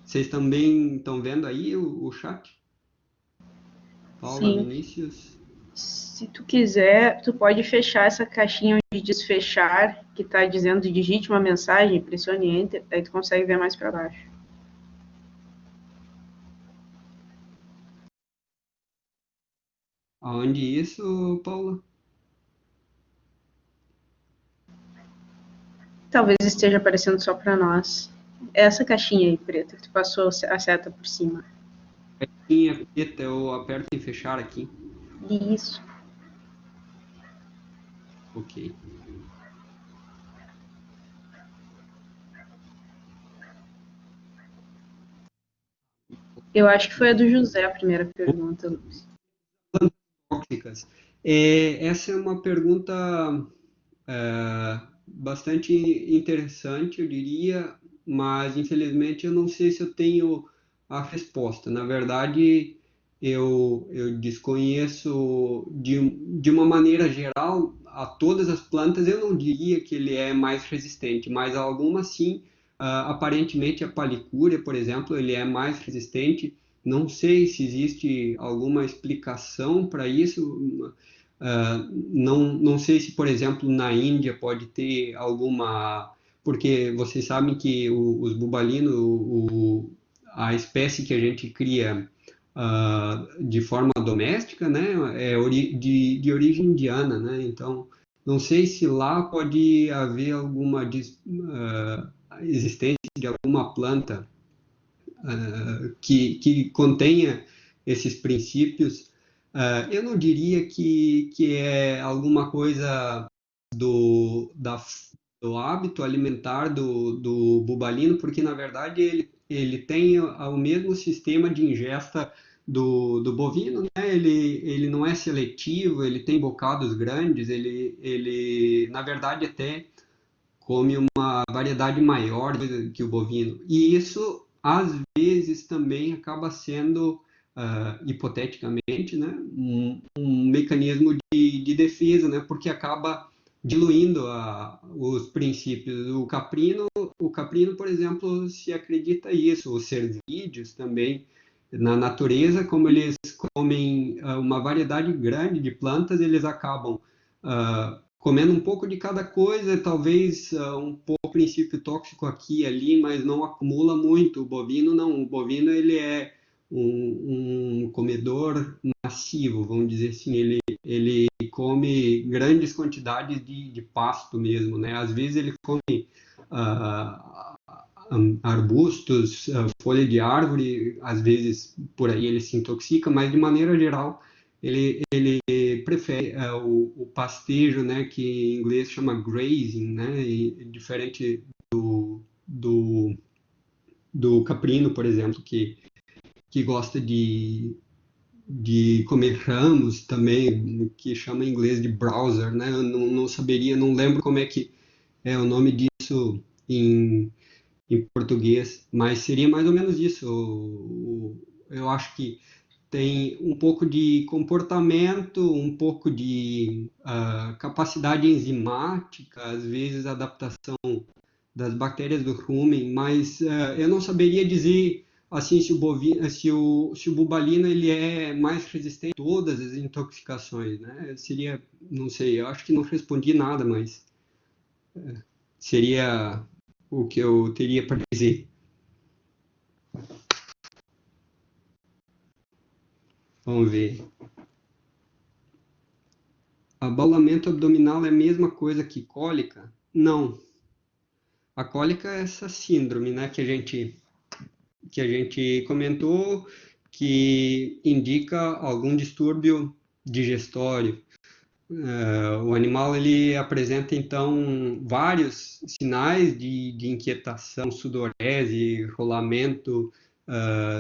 Vocês também estão vendo aí o chat? Paula, Sim. Vinícius? Se tu quiser, tu pode fechar essa caixinha onde diz fechar, que está dizendo digite uma mensagem, pressione Enter, aí tu consegue ver mais para baixo. Aonde isso, Paula? Talvez esteja aparecendo só para nós. Essa caixinha aí preta, que tu passou a seta por cima. Caixinha preta, eu aperto em fechar aqui. Isso. Ok. Eu acho que foi a do José a primeira pergunta, Luiz. Tóxicas. Essa é uma pergunta bastante interessante, eu diria, mas infelizmente eu não sei se eu tenho a resposta. Na verdade, eu desconheço de uma maneira geral a todas as plantas, eu não diria que ele é mais resistente, mas a algumas sim. Aparentemente a palicúria, por exemplo, ele é mais resistente. Não sei se existe alguma explicação para isso. Não sei se, por exemplo, na Índia pode ter alguma. Porque vocês sabem que os bubalinos, a espécie que a gente cria de forma doméstica, né, é de origem indiana, né? Então, não sei se lá pode haver alguma existência de alguma planta que contenha esses princípios. Eu não diria que é alguma coisa do hábito alimentar do bubalino, porque na verdade ele tem o mesmo sistema de ingesta do bovino, né? Ele não é seletivo, ele tem bocados grandes, ele na verdade até come uma variedade maior que o bovino. E isso, às vezes, também acaba sendo, hipoteticamente, né, um mecanismo de defesa, né, porque acaba diluindo os princípios. O caprino, por exemplo, se acredita isso. Os cervídeos também, na natureza, como eles comem uma variedade grande de plantas, eles acabam comendo um pouco de cada coisa, talvez um pouco de princípio tóxico aqui e ali, mas não acumula muito. O bovino não. O bovino ele é um comedor massivo, vamos dizer assim. Ele come grandes quantidades de pasto mesmo, né? Às vezes ele come arbustos, folha de árvore, às vezes por aí ele se intoxica, mas de maneira geral ele prefere o pastejo, né, que em inglês chama grazing, né, e diferente do caprino, por exemplo, que gosta de comer ramos também, que chama em inglês de browser, né? Eu não saberia, não lembro como é que é o nome disso em português, mas seria mais ou menos isso. Eu acho que tem um pouco de comportamento, um pouco de capacidade enzimática, às vezes adaptação das bactérias do rumen, mas eu não saberia dizer assim se o bubalino ele é mais resistente a todas as intoxicações, né? Seria, não sei, eu acho que não respondi nada, mas seria o que eu teria para dizer. Vamos ver. Abaulamento abdominal é a mesma coisa que cólica? Não. A cólica é essa síndrome, né, que a gente comentou, que indica algum distúrbio digestório. O animal ele apresenta então vários sinais de inquietação, sudorese, rolamento,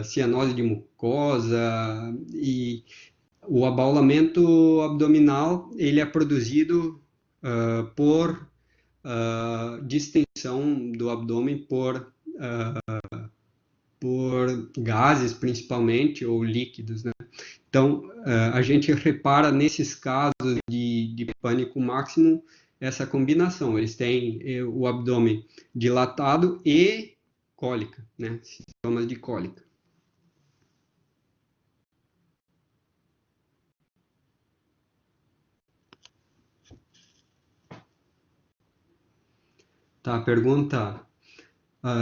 cianose de mucosa, e o abaulamento abdominal ele é produzido por distensão do abdômen por gases principalmente ou líquidos, né? Então a gente repara nesses casos de pânico máximo essa combinação. Eles têm o abdômen dilatado e cólica, né? Sintomas de cólica. Tá, pergunta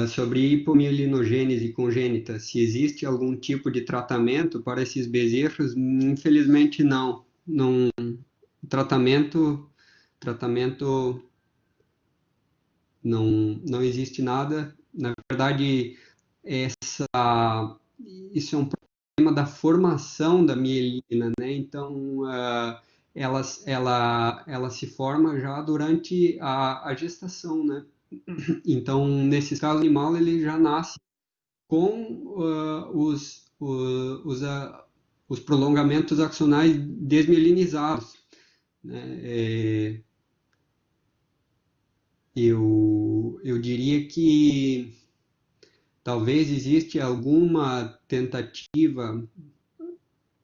sobre hipomelinogênese congênita. Se existe algum tipo de tratamento para esses bezerros? Infelizmente não. Tratamento não existe nada. Na verdade, isso é um problema da formação da mielina, né? Então, ela se forma já durante a gestação, né? Então, nesse caso, o animal ele já nasce com os prolongamentos axonais desmielinizados, né? Eu diria que talvez existe alguma tentativa,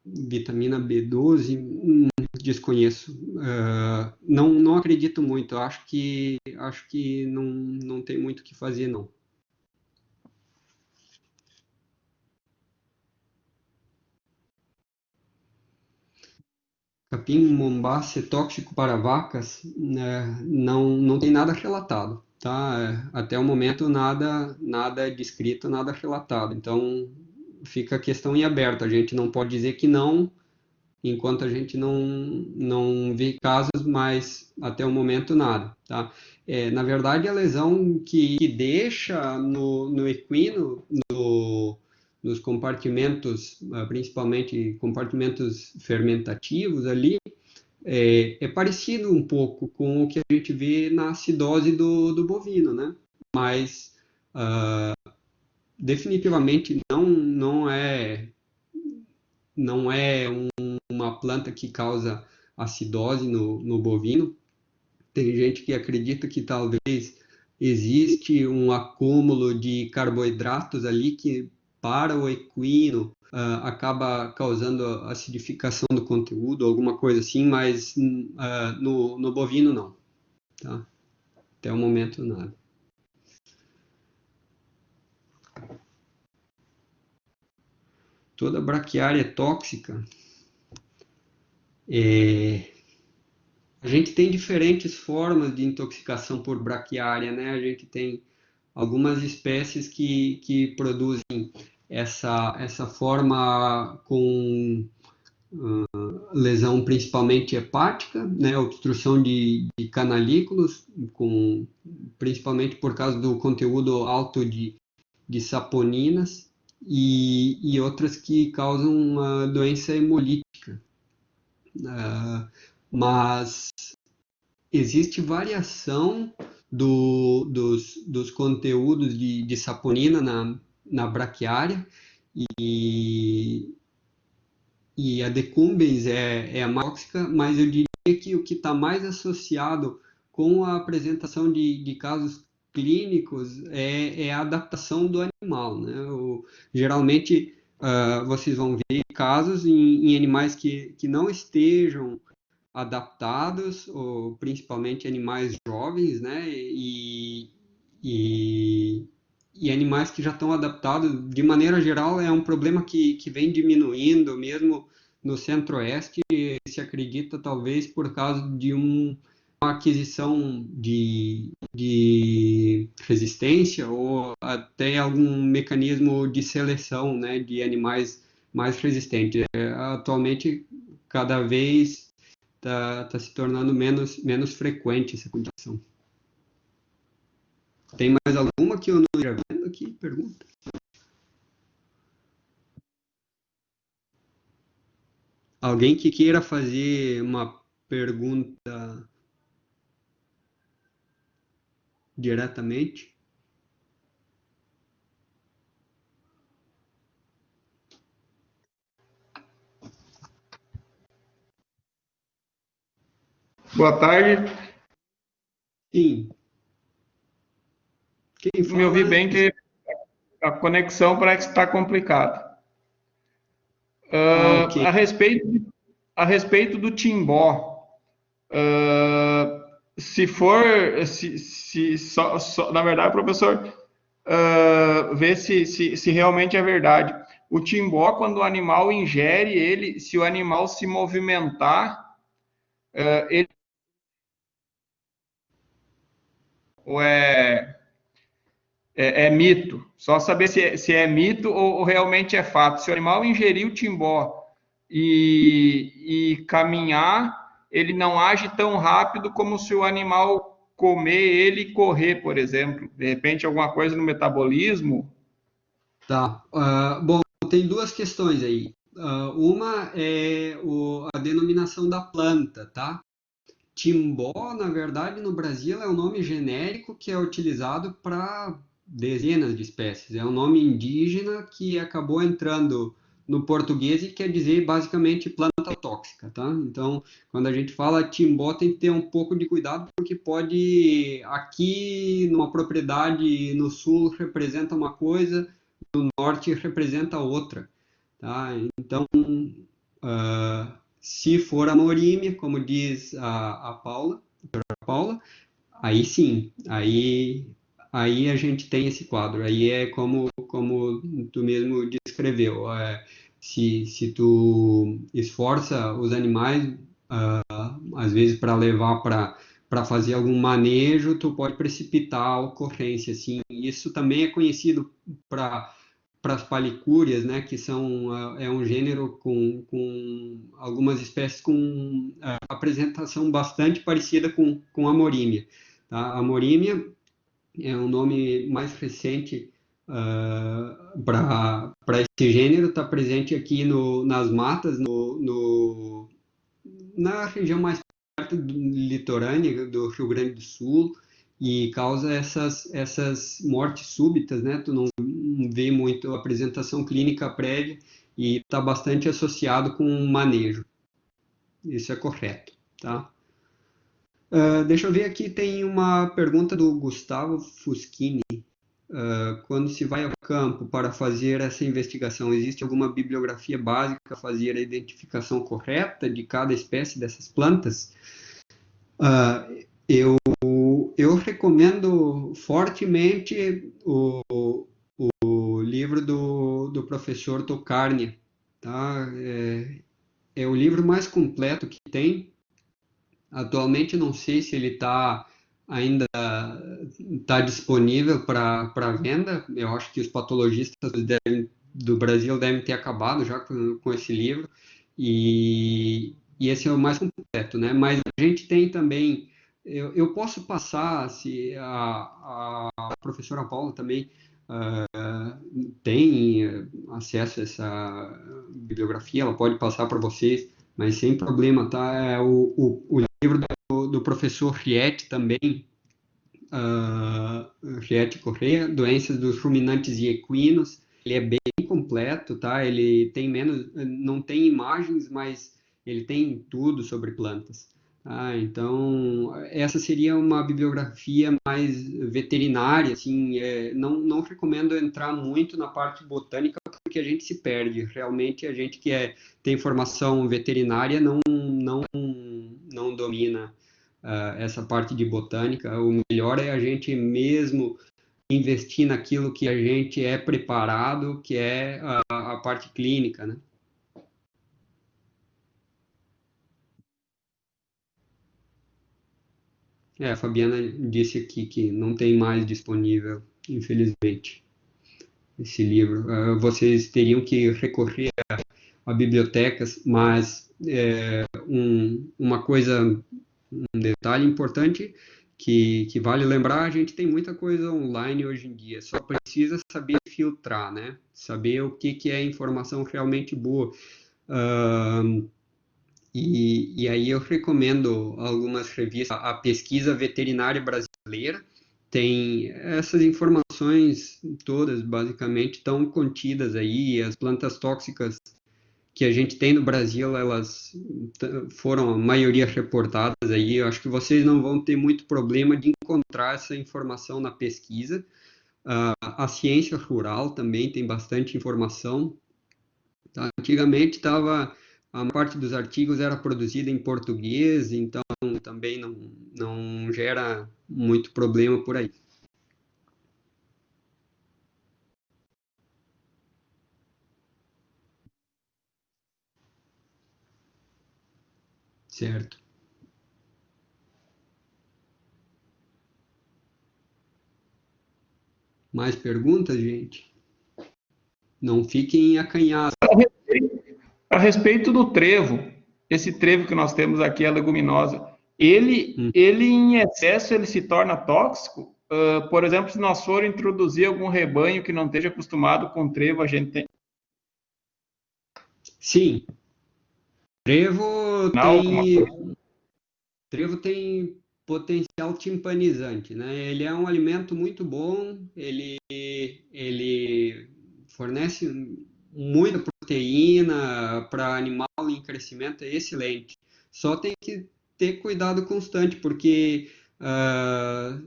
vitamina B12, desconheço. Não acredito muito. Acho que não tem muito o que fazer, não. Capim-mombá ser tóxico para vacas, não tem nada relatado, tá? Até o momento nada descrito, nada relatado. Então fica a questão em aberto. A gente não pode dizer que não, enquanto a gente não vê casos, mas até o momento nada, tá? Na verdade, a lesão que deixa no equino, nos compartimentos, principalmente compartimentos fermentativos ali, é parecido um pouco com o que a gente vê na acidose do bovino, né? Mas definitivamente não é uma planta que causa acidose no bovino. Tem gente que acredita que talvez existe um acúmulo de carboidratos ali que para o equino acaba causando acidificação do conteúdo, alguma coisa assim, mas no bovino não, tá? Até o momento nada. Toda braquiária é tóxica? A gente tem diferentes formas de intoxicação por braquiária, né? A gente tem algumas espécies que produzem essa forma com lesão principalmente hepática, né? Obstrução de canalículos, principalmente por causa do conteúdo alto de saponinas, e outras que causam uma doença hemolítica. Mas existe variação dos conteúdos de saponina na braquiária, e a decumbens é a mais tóxica, mas eu diria que o que está mais associado com a apresentação de casos clínicos é a adaptação do animal, né? Geralmente, vocês vão ver casos em animais que não estejam adaptados, ou principalmente animais jovens, né? E animais que já estão adaptados, de maneira geral, é um problema que vem diminuindo, mesmo no centro-oeste, se acredita talvez por causa de uma aquisição de resistência ou até algum mecanismo de seleção, né, de animais mais resistentes. Atualmente, cada vez está se tornando menos frequente essa condição. Tem mais alguma que eu não esteja vendo aqui? Pergunta. Alguém que queira fazer uma pergunta diretamente? Boa tarde. Sim. Quem fala? Me ouvi bem que a conexão parece que está complicada. Ok. A respeito do timbó, se for, na verdade, professor, ver se realmente é verdade. O timbó, quando o animal ingere ele, se o animal se movimentar, ele ou é mito. Só saber se é mito ou realmente é fato. Se o animal ingerir o timbó e caminhar, ele não age tão rápido como se o animal comer ele e correr, por exemplo. De repente, alguma coisa no metabolismo. Tá. Bom, tem duas questões aí. Uma é a denominação da planta, tá? Timbó, na verdade, no Brasil é um nome genérico que é utilizado para dezenas de espécies. É um nome indígena que acabou entrando no português e quer dizer basicamente planta tóxica, tá? Então, quando a gente fala timbó, tem que ter um pouco de cuidado, porque pode, aqui numa propriedade no sul representa uma coisa, no norte representa outra, tá? Então, se for amorímia, como diz a Paula, aí sim, aí a gente tem esse quadro. Aí é como tu mesmo descreveu. Se tu esforça os animais, às vezes para levar para fazer algum manejo, tu pode precipitar a ocorrência, assim. Isso também é conhecido para as palicúrias, né, que é um gênero com algumas espécies com apresentação bastante parecida com a amorímia. Tá? A amorímia é um nome mais recente para esse gênero, está presente aqui nas matas, na região mais perto litorânea do Rio Grande do Sul, e causa essas mortes súbitas, né? Tu não vê muito apresentação clínica prévia e está bastante associado com manejo. Isso é correto, tá? Deixa eu ver aqui, tem uma pergunta do Gustavo Fuschini. Quando se vai ao campo para fazer essa investigação, existe alguma bibliografia básica para fazer a identificação correta de cada espécie dessas plantas? Eu recomendo fortemente o livro do professor Tokarnia, tá? É o livro mais completo que tem. Atualmente não sei se ele ainda está disponível para venda. Eu acho que os patologistas do Brasil devem ter acabado já com esse livro, e esse é o mais completo, né? Mas a gente tem também, eu posso passar, se a professora Paula também tem acesso a essa bibliografia, ela pode passar para vocês, mas sem problema, tá? É o livro do professor Riet também, Riet Correia, Doenças dos Ruminantes e Equinos. Ele é bem completo, tá? Ele tem não tem imagens, mas ele tem tudo sobre plantas. Então, essa seria uma bibliografia mais veterinária, assim, não recomendo entrar muito na parte botânica, porque a gente se perde. Realmente, a gente que tem formação veterinária não domina essa parte de botânica. O melhor é a gente mesmo investir naquilo que a gente é preparado, que é a parte clínica, né? A Fabiana disse aqui que não tem mais disponível, infelizmente, esse livro. Vocês teriam que recorrer a bibliotecas, mas uma coisa, um detalhe importante que vale lembrar, a gente tem muita coisa online hoje em dia, só precisa saber filtrar, né? Saber o que é informação realmente boa. E aí eu recomendo algumas revistas. A Pesquisa Veterinária Brasileira tem essas informações todas, basicamente, estão contidas aí. As plantas tóxicas que a gente tem no Brasil, elas foram a maioria reportadas aí. Eu acho que vocês não vão ter muito problema de encontrar essa informação na pesquisa. A ciência rural também tem bastante informação. Tá? Antigamente a maior parte dos artigos era produzida em português, então também não gera muito problema por aí. Certo. Mais perguntas, gente? Não fiquem acanhados. A respeito do trevo, esse trevo que nós temos aqui, a leguminosa, ele em excesso ele se torna tóxico? Por exemplo, se nós for introduzir algum rebanho que não esteja acostumado com trevo, a gente tem... Sim. Trevo tem potencial timpanizante, né? Ele é um alimento muito bom, ele fornece muita proteína para animal em crescimento, é excelente. Só tem que ter cuidado constante, porque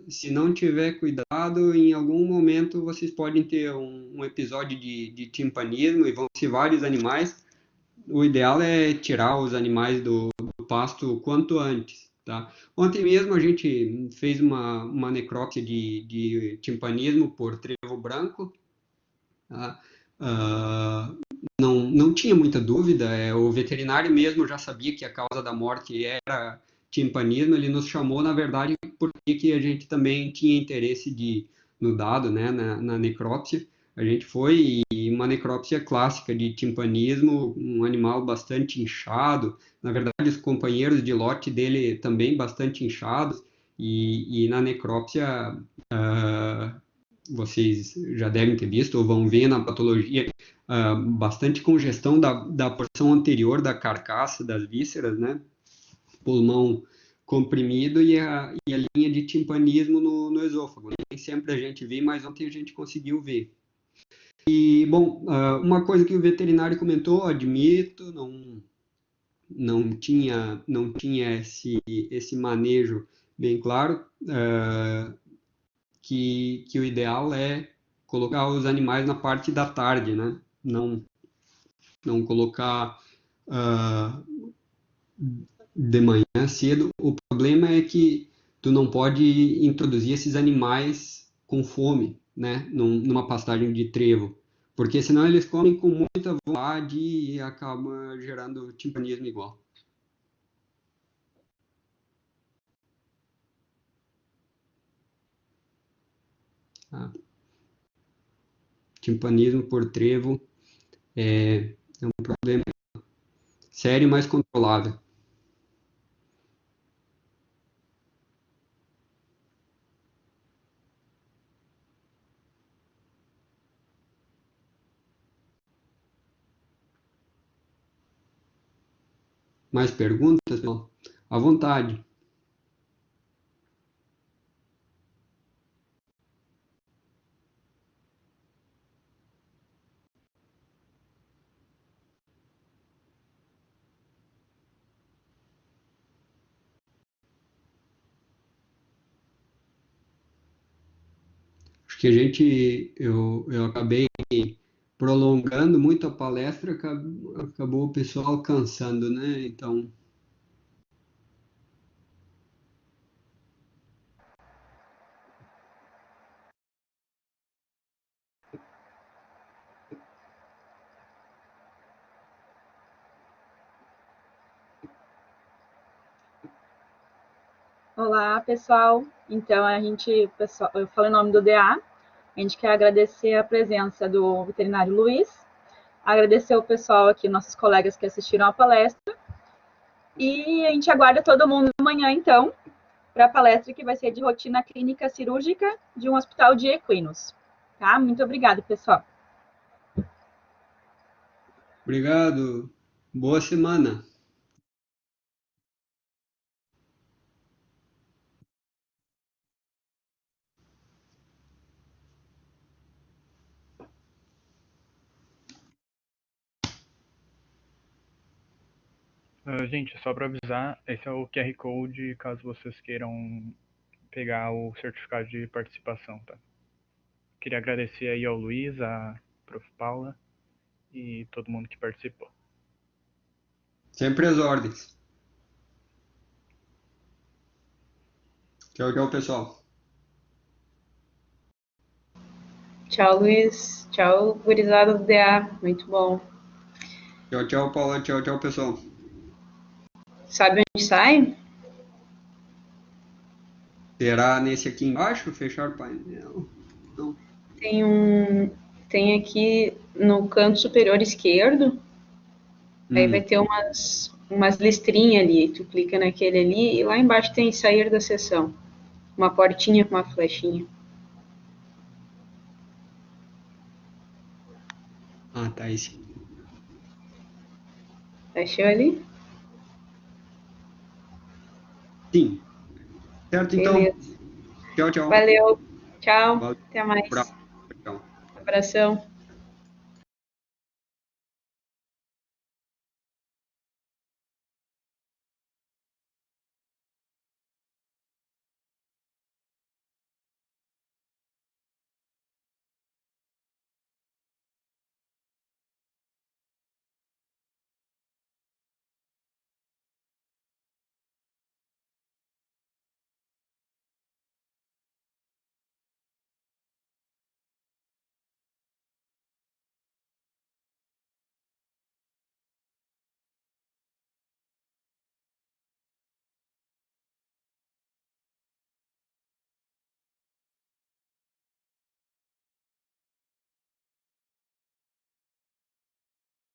se não tiver cuidado, em algum momento vocês podem ter um episódio de timpanismo, e vão ser vários animais. O ideal é tirar os animais do pasto o quanto antes, tá? Ontem mesmo a gente fez uma necrópsia de timpanismo por trevo branco, tá? Não tinha muita dúvida, o veterinário mesmo já sabia que a causa da morte era timpanismo. Ele nos chamou, na verdade, porque a gente também tinha interesse no dado, né, na necrópsia. A gente foi, e uma necrópsia clássica de timpanismo, um animal bastante inchado. Na verdade, os companheiros de lote dele também bastante inchados, e na necrópsia, vocês já devem ter visto ou vão ver na patologia, bastante congestão da porção anterior da carcaça, das vísceras, né? pulmão comprimido e a linha de timpanismo no esôfago. Nem sempre a gente vê, mas ontem a gente conseguiu ver. E, bom, uma coisa que o veterinário comentou, admito, não tinha esse manejo bem claro, que o ideal é colocar os animais na parte da tarde, né? Não colocar de manhã cedo. O problema é que tu não pode introduzir esses animais com fome, né? Numa pastagem de trevo, porque senão eles comem com muita vontade e acaba gerando timpanismo igual. Tá? Timpanismo por trevo é um problema sério, mas controlável. Mais perguntas? Não. À vontade. Acho que eu acabei prolongando muito a palestra, acabou o pessoal cansando, né? Então, Olá, pessoal. Então, eu falo em nome do DA. A gente quer agradecer a presença do veterinário Luiz, agradecer o pessoal aqui, nossos colegas que assistiram à palestra, e a gente aguarda todo mundo amanhã, então, para a palestra que vai ser de rotina clínica cirúrgica de um hospital de equinos. Tá? Muito obrigada, pessoal. obrigado. Boa semana. Gente, só para avisar, esse é o QR Code caso vocês queiram pegar o certificado de participação, tá? Queria agradecer aí ao Luiz, a Prof. Paula e todo mundo que participou. Sempre às ordens. Tchau, tchau, pessoal. Tchau, Luiz. Tchau, gurizada do DA. Muito bom. Tchau, tchau, Paula. Tchau, tchau, pessoal. Sabe onde sai? Será nesse aqui embaixo? Fechar o painel? Não. Tem aqui no canto superior esquerdo. Aí vai ter umas listrinhas ali. Tu clica naquele ali e lá embaixo tem sair da sessão. Uma portinha com uma flechinha. Ah, tá esse. Achou ali? Sim. Certo, então. Beleza. Tchau, tchau. Valeu. Tchau. Valeu. Até mais. Tchau. Abração.